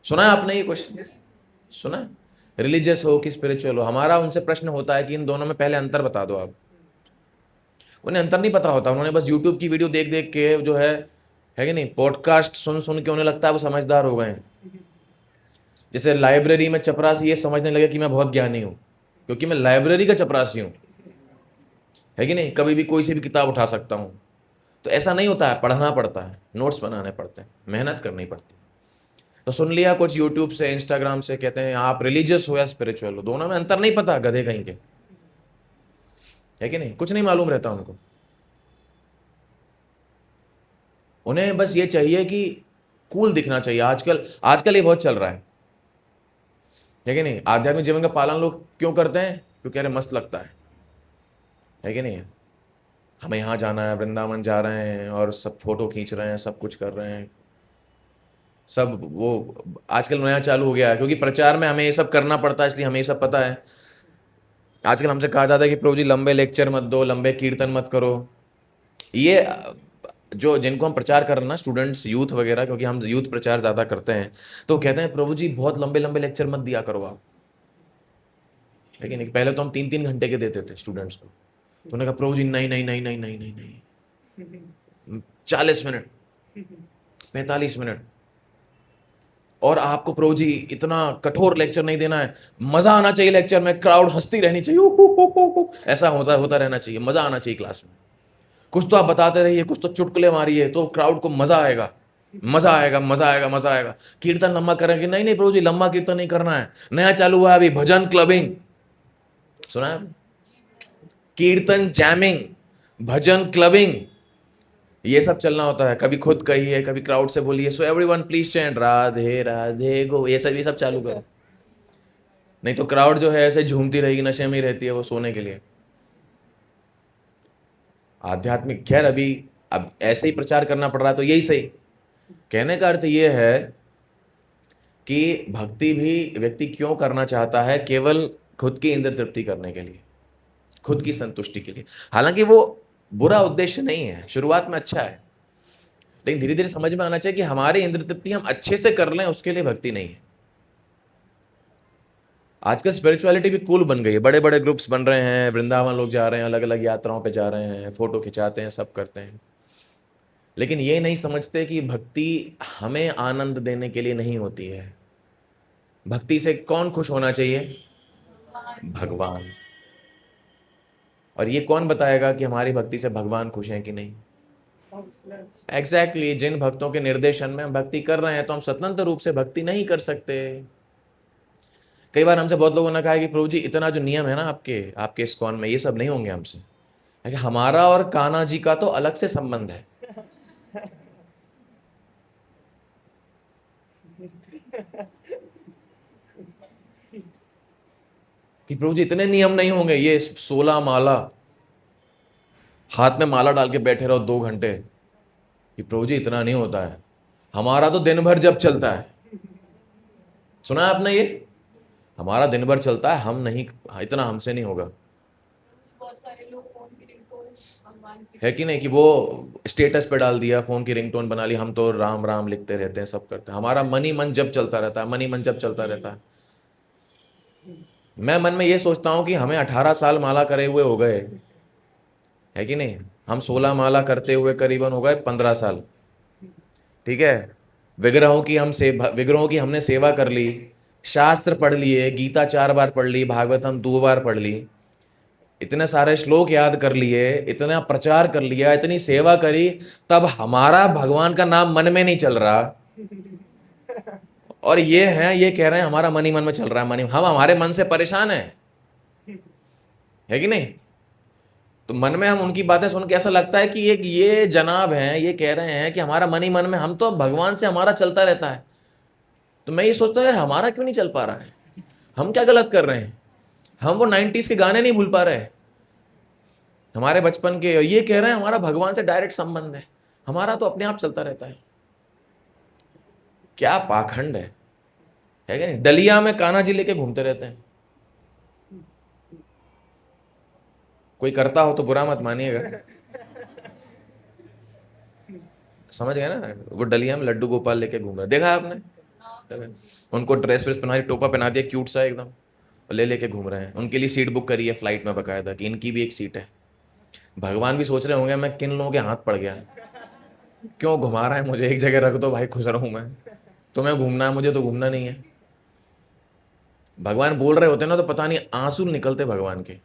सुना है आपने ये क्वेश्चन? सुना है? रिलीजियस हो कि स्पिरिचुअल हो? हमारा उनसे प्रश्न होता है कि इन दोनों में पहले अंतर बता दो आप। उन्हें अंतर नहीं पता होता, उन्होंने बस यूट्यूब की वीडियो देख देख के जो है कि नहीं, पॉडकास्ट सुन सुन के उन्हें लगता है वो समझदार हो गए हैं। जैसे लाइब्रेरी में चपरासी ये समझने लगे कि मैं बहुत ज्ञानी हूँ क्योंकि मैं लाइब्रेरी का चपरासी हूँ, है कि नहीं? कभी भी कोई सी भी किताब उठा सकता हूँ। तो ऐसा नहीं होता है, पढ़ना पड़ता है, नोट्स बनाने पड़ते हैं, मेहनत करनी पड़ती है। तो सुन लिया कुछ यूट्यूब से, इंस्टाग्राम से, कहते हैं आप रिलीजियस हो या स्पिरिचुअल हो। दोनों में अंतर नहीं पता, गधे कहीं के, है कि नहीं? कुछ नहीं मालूम रहता उनको। उन्हें बस ये चाहिए कि कूल दिखना चाहिए। आजकल ये बहुत चल रहा है कि नहीं? आध्यात्मिक जीवन का पालन लोग क्यों करते हैं? क्योंकि अरे मस्त लगता है कि नहीं? हमें यहाँ जाना है, वृंदावन जा रहे हैं और सब फोटो खींच रहे हैं, सब कुछ कर रहे हैं। सब वो आजकल नया चालू हो गया है, क्योंकि प्रचार में हमें ये सब करना पड़ता है, इसलिए हमें ये सब पता है। आजकल हमसे कहा जाता है कि प्रभु जी लंबे लेक्चर मत दो, लंबे कीर्तन मत करो। ये जो जिनको हम प्रचार कर रहे हैं ना, स्टूडेंट्स, यूथ वगैरह, क्योंकि हम यूथ प्रचार ज़्यादा करते हैं, तो कहते हैं प्रभु जी बहुत लंबे लंबे लेक्चर मत दिया करो आप, लेकिन पहले तो हम 3-3 घंटे के देते थे स्टूडेंट्स को। तो उन्होंने कहा प्रभु जी नहीं नहीं नहीं नहीं नहीं नहीं नहीं, 40 मिनट, 45 मिनट, और आपको प्रभु जी इतना कठोर लेक्चर नहीं देना है, मजा आना चाहिए लेक्चर में, क्राउड हंसती रहनी चाहिए, ऐसा होता रहना चाहिए, मजा आना चाहिए क्लास में। कुछ तो आप बताते रहिए, कुछ तो चुटकुले मारिए, तो क्राउड को मजा आएगा, मजा आएगा, मजा आएगा, मजा आएगा। कीर्तन लंबा करेंगे? नहीं नहीं प्रभु जी लंबा कीर्तन नहीं करना है, नया चालू हुआ है अभी भजन क्लबिंग, सुना है? कीर्तन जैमिंग, भजन क्लबिंग, ये सब चलना होता है। कभी खुद कहिए, कभी क्राउड से बोलिए, so everyone please chant Radhe Radhe go, ये सब चालू करो। नहीं तो क्राउड जो है ऐसे झूमती रहेगी, नशे में ही रहती है वो सोने के लिए। आध्यात्मिक, खैर अब ऐसे ही प्रचार करना पड़ रहा है तो यही सही। कहने का अर्थ ये है कि भक्ति भी व्यक्ति क्यों करना चाहता है? केवल खुद की इंद्र तृप्ति करने के लिए, खुद की संतुष्टि के लिए। हालांकि वो बुरा उद्देश्य नहीं है, शुरुआत में अच्छा है, लेकिन धीरे धीरे समझ में आना चाहिए कि हमारी इंद्र तृप्ति हम अच्छे से कर लें, उसके लिए भक्ति नहीं है। आजकल स्पिरिचुअलिटी भी कूल बन गई है, बड़े बड़े ग्रुप्स बन रहे हैं, वृंदावन लोग जा रहे हैं, अलग अलग यात्राओं पे जा रहे हैं, फोटो खिंचाते हैं, सब करते हैं, लेकिन ये नहीं समझते कि भक्ति हमें आनंद देने के लिए नहीं होती है। भक्ति से कौन खुश होना चाहिए? भगवान। और ये कौन बताएगा कि हमारी भक्ति से भगवान खुश हैं कि नहीं? एग्जैक्टली जिन भक्तों के निर्देशन में हम भक्ति कर रहे हैं, तो हम स्वतंत्र रूप से भक्ति नहीं कर सकते। कई बार हमसे बहुत लोगों ने कहा है कि प्रभु जी इतना जो नियम है ना आपके आपके इस्कॉन में, ये सब नहीं होंगे हमसे। है कि हमारा और कान्हा जी का तो अलग से संबंध है। कि प्रभु जी इतने नियम नहीं होंगे, ये 16 माला हाथ में माला डाल के बैठे रहो 2 घंटे, कि प्रभु जी इतना नहीं होता है, हमारा तो दिन भर जब चलता है। सुना है आपने ये? हमारा दिन भर चलता है, हम नहीं, इतना हमसे नहीं होगा। बहुत सारे लोग फोन की रिंगटोन भगवान की है कि नहीं, कि वो स्टेटस पे डाल दिया, फोन की रिंगटोन बना ली, हम तो राम राम लिखते रहते हैं, सब करते हैं, हमारा मन ही मन जब चलता रहता है, मन ही मन जब चलता रहता है। मैं मन में ये सोचता हूं कि हमें 18 साल माला करे हुए हो गए, है कि नहीं? हम 16 माला करते हुए करीबन हो गए 15 साल, ठीक है। विग्रहों की हमने सेवा कर ली, शास्त्र पढ़ लिए, गीता 4 बार पढ़ ली, भागवतम 2 बार पढ़ ली, इतने सारे श्लोक याद कर लिए, इतना प्रचार कर लिया, इतनी सेवा करी, तब हमारा भगवान का नाम मन में नहीं चल रहा। और ये कह रहे हैं हमारा मन ही मन में चल रहा है, हम हमारे मन से परेशान है कि नहीं? तो मन में हम उनकी बातें सुन के ऐसा लगता है कि ये जनाब हैं, ये कह रहे हैं कि हमारा मन ही मन में, हम तो भगवान से हमारा चलता रहता है। तो मैं ये सोचता हूँ यार, हमारा क्यों नहीं चल पा रहा है? हम क्या गलत कर रहे हैं? हम वो 90s के गाने नहीं भूल पा रहे, हमारे बचपन के। ये कह रहे हैं हमारा भगवान से डायरेक्ट संबंध है, हमारा तो अपने आप चलता रहता है। क्या पाखंड है क्या नहीं? डलिया में कान्हा जी लेके घूमते रहते हैं। कोई करता हो तो बुरा मत मानिएगा, समझ गए ना? वो डलिया में लड्डू गोपाल लेके घूम रहे, देखा आपने? उनको ड्रेस व्रेस पहना दी, टोपा पहना दिया क्यूट सा एकदम, ले लेके घूम रहे हैं। उनके लिए सीट बुक करी है फ्लाइट में बकायदा, कि इनकी भी एक सीट है। भगवान भी सोच रहे होंगे मैं किन लोगों के हाथ पड़ गया, क्यों घुमा रहा है मुझे, एक जगह रख दो भाई, खुश रहूं मैं। तुम्हें घूमना है, मुझे तो घूमना नहीं है। भगवान बोल रहे होते ना तो पता नहीं आंसू निकलते भगवान के।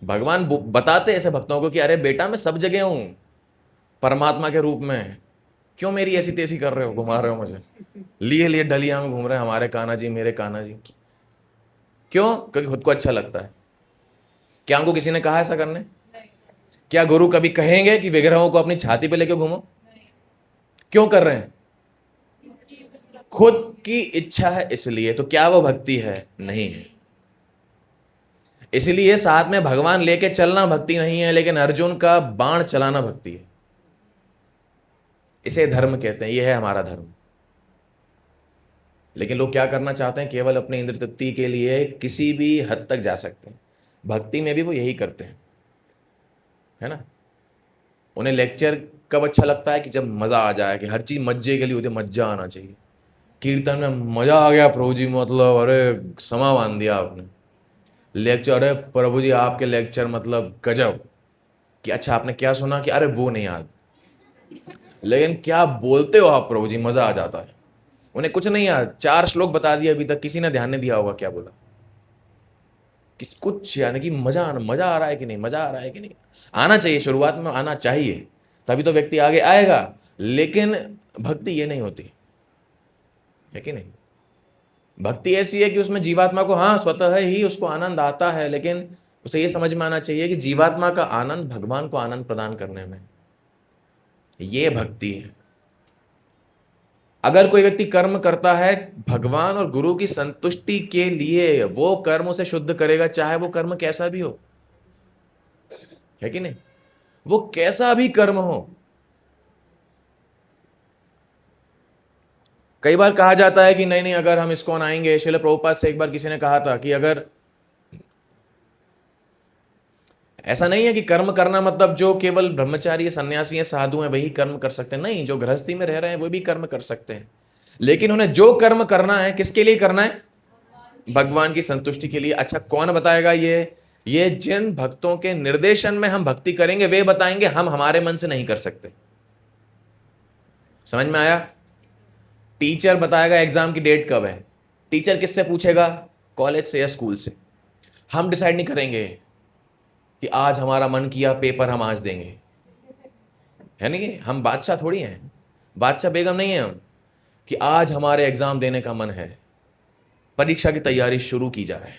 भगवान बताते ऐसे भक्तों को कि अरे बेटा मैं सब जगह हूं परमात्मा के रूप में, क्यों मेरी ऐसी तेजी कर रहे हो, घुमा रहे हो मुझे, लिए लिए डलिया में घूम रहे हैं हमारे कान्हा जी, मेरे कान्हा जी। क्यों? क्योंकि खुद को अच्छा लगता है। क्या हमको किसी ने कहा ऐसा करने? नहीं, क्या गुरु कभी कहेंगे कि विग्रहों को अपनी छाती पे लेके घूमो? नहीं, क्यों कर रहे हैं? क्योंकि खुद की इच्छा है इसलिए। तो क्या वो भक्ति है? नहीं है। इसलिए साथ में भगवान लेके चलना भक्ति नहीं है, लेकिन अर्जुन का बाण चलाना भक्ति है। इसे धर्म कहते हैं, यह है हमारा धर्म। लेकिन लोग क्या करना चाहते हैं? केवल अपनी इंद्र तृप्ति के लिए किसी भी हद तक जा सकते हैं। भक्ति में भी वो यही करते हैं, है ना? उन्हें लेक्चर कब अच्छा लगता है? कि जब मजा आ जाए, कि हर चीज मज्जे के लिए होती है, मज्जा आना चाहिए। कीर्तन में मजा आ गया प्रभु जी, मतलब अरे समा बांध दिया आपने। लेक्चर, अरे प्रभु जी आपके लेक्चर मतलब गजब। कि अच्छा आपने क्या सुना? कि अरे वो नहीं याद, लेकिन क्या बोलते हो आप प्रभु जी, मजा आ जाता है। उन्हें कुछ नहीं याद, 4 श्लोक बता दिया, अभी तक किसी ने ध्यान नहीं दिया होगा क्या बोला। कि कुछ यानी कि मजा आ रहा है कि नहीं, मजा आ रहा है कि नहीं। आना चाहिए, शुरुआत में आना चाहिए, तभी तो व्यक्ति आगे आएगा। लेकिन भक्ति ये नहीं होती है कि नहीं? भक्ति ऐसी है कि उसमें जीवात्मा को, हाँ स्वतः ही उसको आनंद आता है, लेकिन उसे ये समझ में आना चाहिए कि जीवात्मा का आनंद भगवान को आनंद प्रदान करने में, ये भक्ति है। अगर कोई व्यक्ति कर्म करता है भगवान और गुरु की संतुष्टि के लिए, वो कर्म उसे शुद्ध करेगा, चाहे वो कर्म कैसा भी हो, है कि नहीं? वो कैसा भी कर्म हो, कई बार कहा जाता है कि नहीं नहीं, अगर हम इस्कॉन आएंगे, श्रील प्रभुपाद से एक बार किसी ने कहा था कि अगर ऐसा नहीं है कि कर्म करना मतलब जो केवल ब्रह्मचारी सन्यासी हैं साधु हैं वही कर्म कर सकते हैं, नहीं, जो गृहस्थी में रह रहे हैं वो भी कर्म कर सकते हैं, लेकिन उन्हें जो कर्म करना है किसके लिए करना है? भगवान की संतुष्टि के लिए। अच्छा, कौन बताएगा ये जिन भक्तों के निर्देशन में हम भक्ति करेंगे वे बताएंगे, हम हमारे मन से नहीं कर सकते। समझ में आया? टीचर बताएगा एग्जाम की डेट कब है, टीचर किससे पूछेगा? कॉलेज से या स्कूल से। हम डिसाइड नहीं करेंगे कि आज हमारा मन किया पेपर हम आज देंगे, है नहीं? हम बादशाह थोड़ी हैं, बादशाह बेगम नहीं है हम कि आज हमारे एग्जाम देने का मन है, परीक्षा की तैयारी शुरू की जाए।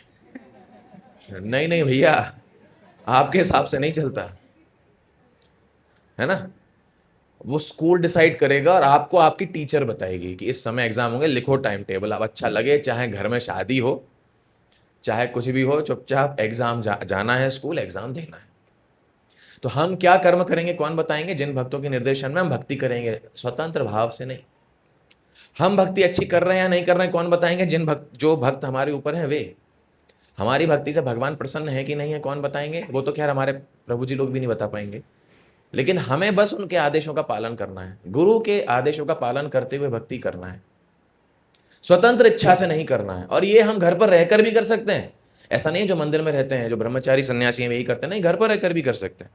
नहीं नहीं भैया, आपके हिसाब से नहीं चलता, है ना? वो स्कूल डिसाइड करेगा और आपको आपकी टीचर बताएगी कि इस समय एग्जाम होंगे, लिखो टाइम टेबल। अब अच्छा लगे चाहे घर में शादी हो चाहे कुछ भी हो, चुपचाप एग्जाम जाना है स्कूल, एग्जाम देना है। तो हम क्या कर्म करेंगे कौन बताएंगे? जिन भक्तों के निर्देशन में हम भक्ति करेंगे, स्वतंत्र भाव से नहीं। हम भक्ति अच्छी कर रहे हैं या नहीं कर रहे हैं कौन बताएंगे? जो भक्त हमारे ऊपर हैं वे। हमारी भक्ति से भगवान प्रसन्न है कि नहीं है कौन बताएंगे? वो तो खैर हमारे प्रभु जी लोग भी नहीं बता पाएंगे, लेकिन हमें बस उनके आदेशों का पालन करना है, गुरु के आदेशों का पालन करते हुए भक्ति करना है, स्वतंत्र इच्छा से नहीं करना है। और ये हम घर पर रहकर भी कर सकते हैं, ऐसा नहीं जो मंदिर में रहते हैं, जो ब्रह्मचारी सन्यासी हैं यही करते हैं, नहीं, घर पर रहकर भी कर सकते हैं।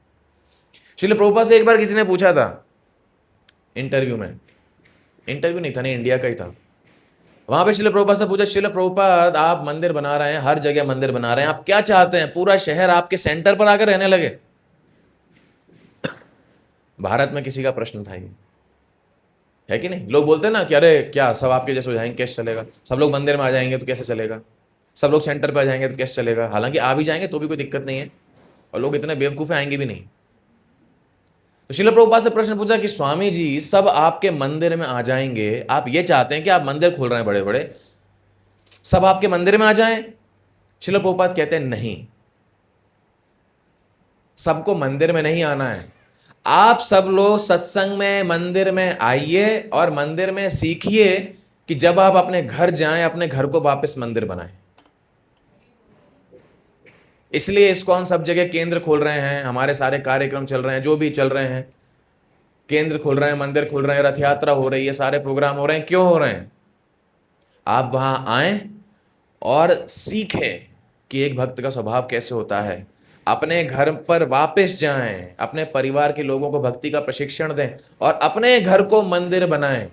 श्रील प्रभुपाद से एक बार किसी ने पूछा था इंटरव्यू में, इंटरव्यू नहीं था, नहीं इंडिया का ही था, वहां पे श्रील प्रभुपाद से पूछा, श्रील प्रभुपाद आप मंदिर बना रहे हैं, हर जगह मंदिर बना रहे हैं, आप क्या चाहते हैं? पूरा शहर आपके सेंटर पर आकर रहने लगे? भारत में किसी का प्रश्न था ये, है कि नहीं? लोग बोलते हैं ना कि अरे क्या सब आपके जैसे हो जाएंगे कैसे चलेगा, सब लोग मंदिर में आ जाएंगे तो कैसे चलेगा, सब लोग सेंटर पे आ जाएंगे तो कैसे चलेगा? हालांकि आ भी जाएंगे तो भी कोई दिक्कत नहीं है, और लोग इतने बेवकूफ आएंगे भी नहीं। तो श्रील प्रभुपाद से प्रश्न पूछा कि स्वामी जी सब आपके मंदिर में आ जाएंगे, आप ये चाहते हैं कि आप मंदिर खोल रहे हैं बड़े बड़े, सब आपके मंदिर में आ जाएं? श्रील प्रभुपाद कहते हैं नहीं, सबको मंदिर में नहीं आना है, आप सब लोग सत्संग में मंदिर में आइए और मंदिर में सीखिए कि जब आप अपने घर जाएं अपने घर को वापस मंदिर बनाएं। इसलिए इस्कॉन सब जगह केंद्र खोल रहे हैं, हमारे सारे कार्यक्रम चल रहे हैं, जो भी चल रहे हैं, केंद्र खुल रहे हैं, मंदिर खुल रहे हैं, रथ यात्रा हो रही है, सारे प्रोग्राम हो रहे हैं। क्यों हो रहे हैं? आप वहां आए और सीखें कि एक भक्त का स्वभाव कैसे होता है, अपने घर पर वापस जाएं, अपने परिवार के लोगों को भक्ति का प्रशिक्षण दें और अपने घर को मंदिर बनाएं।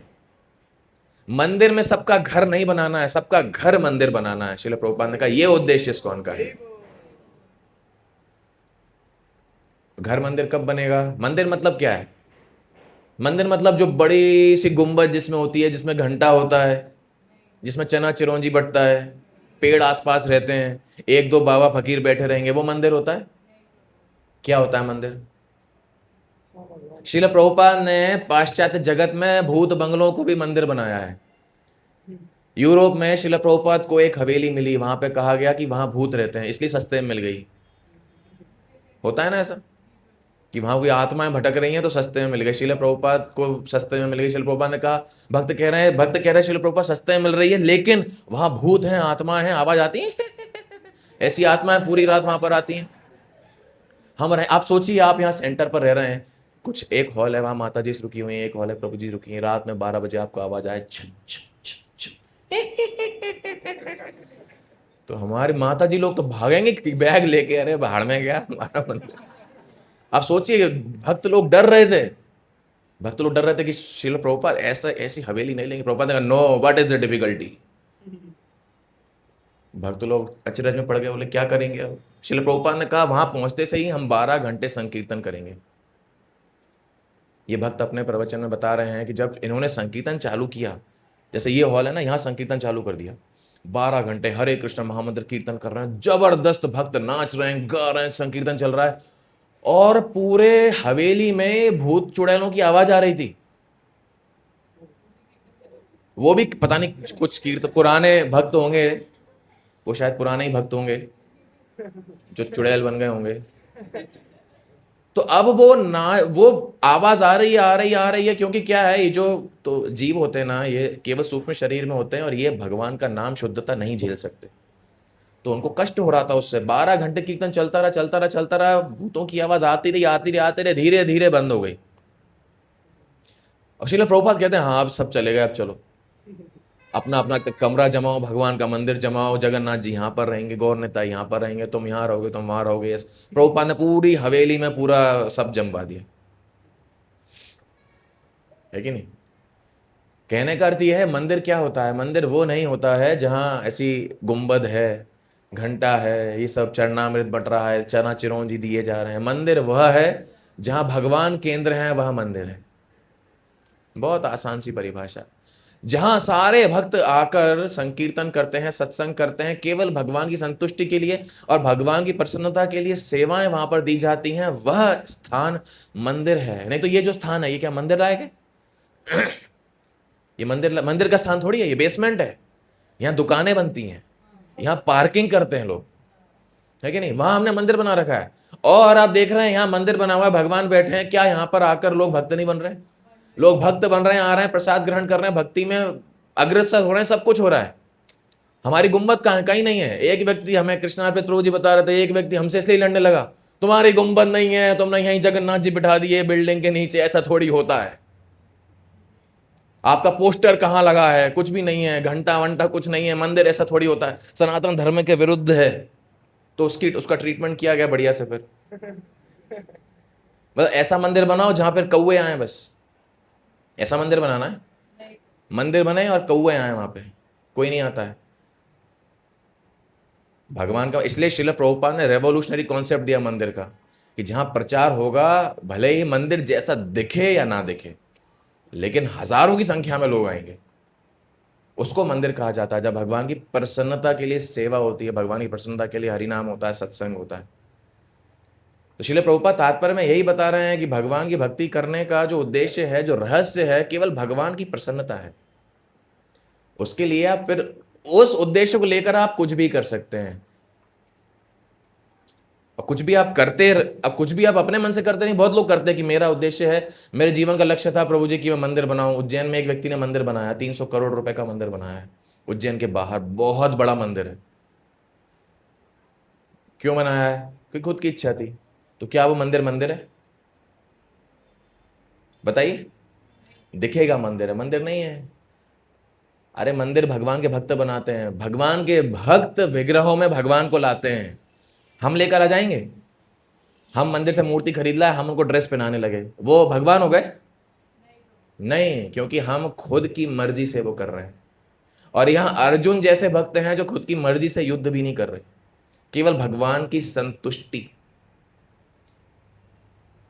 मंदिर में सबका घर नहीं बनाना है, सबका घर मंदिर बनाना है। श्रील प्रभुपाद ने कहा यह उद्देश्य इस्कॉन का है। घर मंदिर कब बनेगा? मंदिर मतलब क्या है? मंदिर मतलब जो बड़ी सी गुंबद जिसमें होती है, जिसमें घंटा होता है, जिसमें चना चिरौंजी बटता है, पेड़ आसपास रहते हैं, एक दो बाबा फकीर बैठे रहेंगे, वो मंदिर होता है? क्या होता है मंदिर? श्रील प्रभुपाद ने पाश्चात्य जगत में भूत बंगलों को भी मंदिर बनाया है। यूरोप में श्रील प्रभुपाद को एक हवेली मिली, वहां पे कहा गया कि वहां भूत रहते हैं, इसलिए सस्ते में मिल गई। होता है ना ऐसा कि वहां कोई आत्माएं भटक रही हैं तो सस्ते में मिल गई, श्रील प्रभुपाद को सस्ते में मिल गई। श्रील प्रभुपाद ने कहा, भक्त कह रहे हैं श्रील प्रभुपाद सस्ते में मिल रही है, लेकिन वहां भूत हैं, आत्माएं हैं, आवाज आती है ऐसी आत्माएं पूरी रात वहां पर आती हैं। आप सोचिए, आप यहाँ सेंटर पर रह रहे हैं, कुछ एक हॉल है, वहां माता जी रुकी हुई है, एक हॉल है प्रभु जी रुकी है, रात में 12 बजे आपको आवाज आए छन छन छन छन तो हमारे माता जी लोग तो भागेंगे कि बैग लेके, अरे बाहर में गया हमारा मंदिर। आप सोचिए, भक्त लोग डर रहे थे, कि श्रील प्रभुपाद ऐसी हवेली नहीं लेंगे। प्रभुपाद ने कहा, no, what is the difficulty? भक्त लोग अचरज में पड़ गए, बोले क्या करेंगे अब? श्रील प्रभुपाद ने कहा, वहां पहुंचते से ही हम 12 घंटे संकीर्तन करेंगे। ये भक्त अपने प्रवचन में बता रहे हैं कि जब इन्होंने संकीर्तन चालू किया, जैसे ये हॉल है ना, यहाँ संकीर्तन चालू कर दिया, 12 घंटे हरे कृष्ण महामंत्र कीर्तन कर रहे हैं, जबरदस्त भक्त नाच रहे हैं, गा रहे हैं, संकीर्तन चल रहा है, और पूरे हवेली में भूत चुड़ैलों की आवाज आ रही थी। वो भी पता नहीं कुछ कीर्तन, पुराने भक्त होंगे, वो शायद पुराने ही भक्त होंगे जो चुड़ैल बन गए होंगे। तो अब वो आवाज आ रही है, क्योंकि क्या है, ये जो तो जीव होते हैं ना, ये केवल सूक्ष्म शरीर में होते हैं और ये भगवान का नाम शुद्धता नहीं झेल सकते। तो उनको कष्ट हो रहा था उससे। 12 घंटे कीर्तन चलता रहा, भूतों की आवाज आती रही, धीरे धीरे बंद हो गई। और श्रील प्रभुपाद कहते हैं हाँ अब सब चले गए, अब चलो अपना अपना कमरा जमाओ, भगवान का मंदिर जमाओ, जगन्नाथ जी यहाँ पर रहेंगे, गौर नेता यहाँ पर रहेंगे, तुम यहाँ रहोगे, तुम वहां रहोगे। प्रभुपाद ने पूरी हवेली में पूरा सब जमवा दिया, है कि नहीं। कहने का अर्थ यह है, मंदिर क्या होता है? मंदिर वो नहीं होता है जहां ऐसी गुंबद है, घंटा है, ये सब चरणामृत बट रहा है, चना चिरौंजी दिए जा रहे हैं। मंदिर वह है जहां भगवान केंद्र है, वह मंदिर है। बहुत आसान सी परिभाषा। जहां सारे भक्त आकर संकीर्तन करते हैं, सत्संग करते हैं, केवल भगवान की संतुष्टि के लिए और भगवान की प्रसन्नता के लिए सेवाएं वहां पर दी जाती हैं, वह स्थान मंदिर है। नहीं तो ये जो स्थान है, ये क्या मंदिर लायक है? ये मंदिर का स्थान थोड़ी है, ये बेसमेंट है। यहाँ दुकानें बनती हैं, यहाँ पार्किंग करते हैं लोग, है कि नहीं। वहां हमने मंदिर बना रखा है। और आप देख रहे हैं यहाँ मंदिर बना हुआ है, भगवान बैठे हैं, क्या यहाँ पर आकर लोग भक्त नहीं बन रहे? लोग भक्त बन रहे हैं, आ रहे हैं, प्रसाद ग्रहण कर रहे हैं, भक्ति में अग्रसर हो रहे हैं, सब कुछ हो रहा है। हमारी गुम्बद कहाँ? कहीं नहीं है। एक व्यक्ति, हमें कृष्णार्पित प्रभु जी बता रहे थे, एक व्यक्ति हमसे इसलिए लड़ने लगा, तुम्हारी गुम्बद नहीं है, तुमने यहीं जगन्नाथ जी बिठा दिए बिल्डिंग के नीचे, ऐसा थोड़ी होता है। आपका पोस्टर कहाँ लगा है? कुछ भी नहीं है, घंटा वंटा कुछ नहीं है, मंदिर ऐसा थोड़ी होता है, सनातन धर्म के विरुद्ध है। तो उसका ट्रीटमेंट किया गया बढ़िया से। फिर मतलब ऐसा मंदिर बनाओ जहां पर कौवे आए, बस ऐसा मंदिर बनाना है। मंदिर बने और कौवे आए, वहां पे कोई नहीं आता है भगवान का। इसलिए श्रील प्रभुपाद ने रेवोल्यूशनरी कॉन्सेप्ट दिया मंदिर का, कि जहां प्रचार होगा, भले ही मंदिर जैसा दिखे या ना दिखे, लेकिन हजारों की संख्या में लोग आएंगे, उसको मंदिर कहा जाता है। जब भगवान की प्रसन्नता के लिए सेवा होती है, भगवान की प्रसन्नता के लिए हरिनाम होता है, सत्संग होता है। तो श्रील प्रभुपाद तात्पर्य में यही बता रहे हैं कि भगवान की भक्ति करने का जो उद्देश्य है, जो रहस्य है, केवल भगवान की प्रसन्नता है। उसके लिए आप फिर उस उद्देश्य को लेकर आप कुछ भी कर सकते हैं, और कुछ भी आप करते, अब कुछ भी आप अपने मन से करते नहीं। बहुत लोग करते हैं कि मेरा उद्देश्य है, मेरे जीवन का लक्ष्य था प्रभु जी की मैं मंदिर बनाऊं। उज्जैन में एक व्यक्ति ने मंदिर बनाया, 300 करोड़ रुपए का मंदिर बनाया है उज्जैन के बाहर, बहुत बड़ा मंदिर है। क्यों बनाया है? क्योंकि खुद की इच्छा थी। तो क्या वो मंदिर मंदिर है? बताइए। दिखेगा मंदिर है, मंदिर नहीं है। अरे मंदिर भगवान के भक्त बनाते हैं, भगवान के भक्त विग्रहों में भगवान को लाते हैं। हम लेकर आ जाएंगे, हम मंदिर से मूर्ति खरीद लाए, हम उनको ड्रेस पहनाने लगे, वो भगवान हो गए? नहीं, क्योंकि हम खुद की मर्जी से वो कर रहे हैं। और यहां अर्जुन जैसे भक्त हैं जो खुद की मर्जी से युद्ध भी नहीं कर रहे, केवल भगवान की संतुष्टि।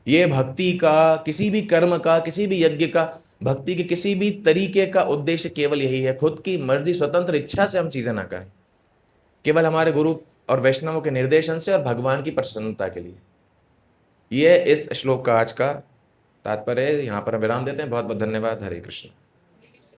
ये भक्ति का, किसी भी कर्म का, किसी भी यज्ञ का, भक्ति के किसी भी तरीके का उद्देश्य केवल यही है, खुद की मर्जी, स्वतंत्र इच्छा से हम चीजें ना करें, केवल हमारे गुरु और वैष्णवों के निर्देशन से और भगवान की प्रसन्नता के लिए। ये इस श्लोक का आज का तात्पर्य है। यहाँ पर विराम देते हैं। बहुत बहुत धन्यवाद। हरे कृष्ण।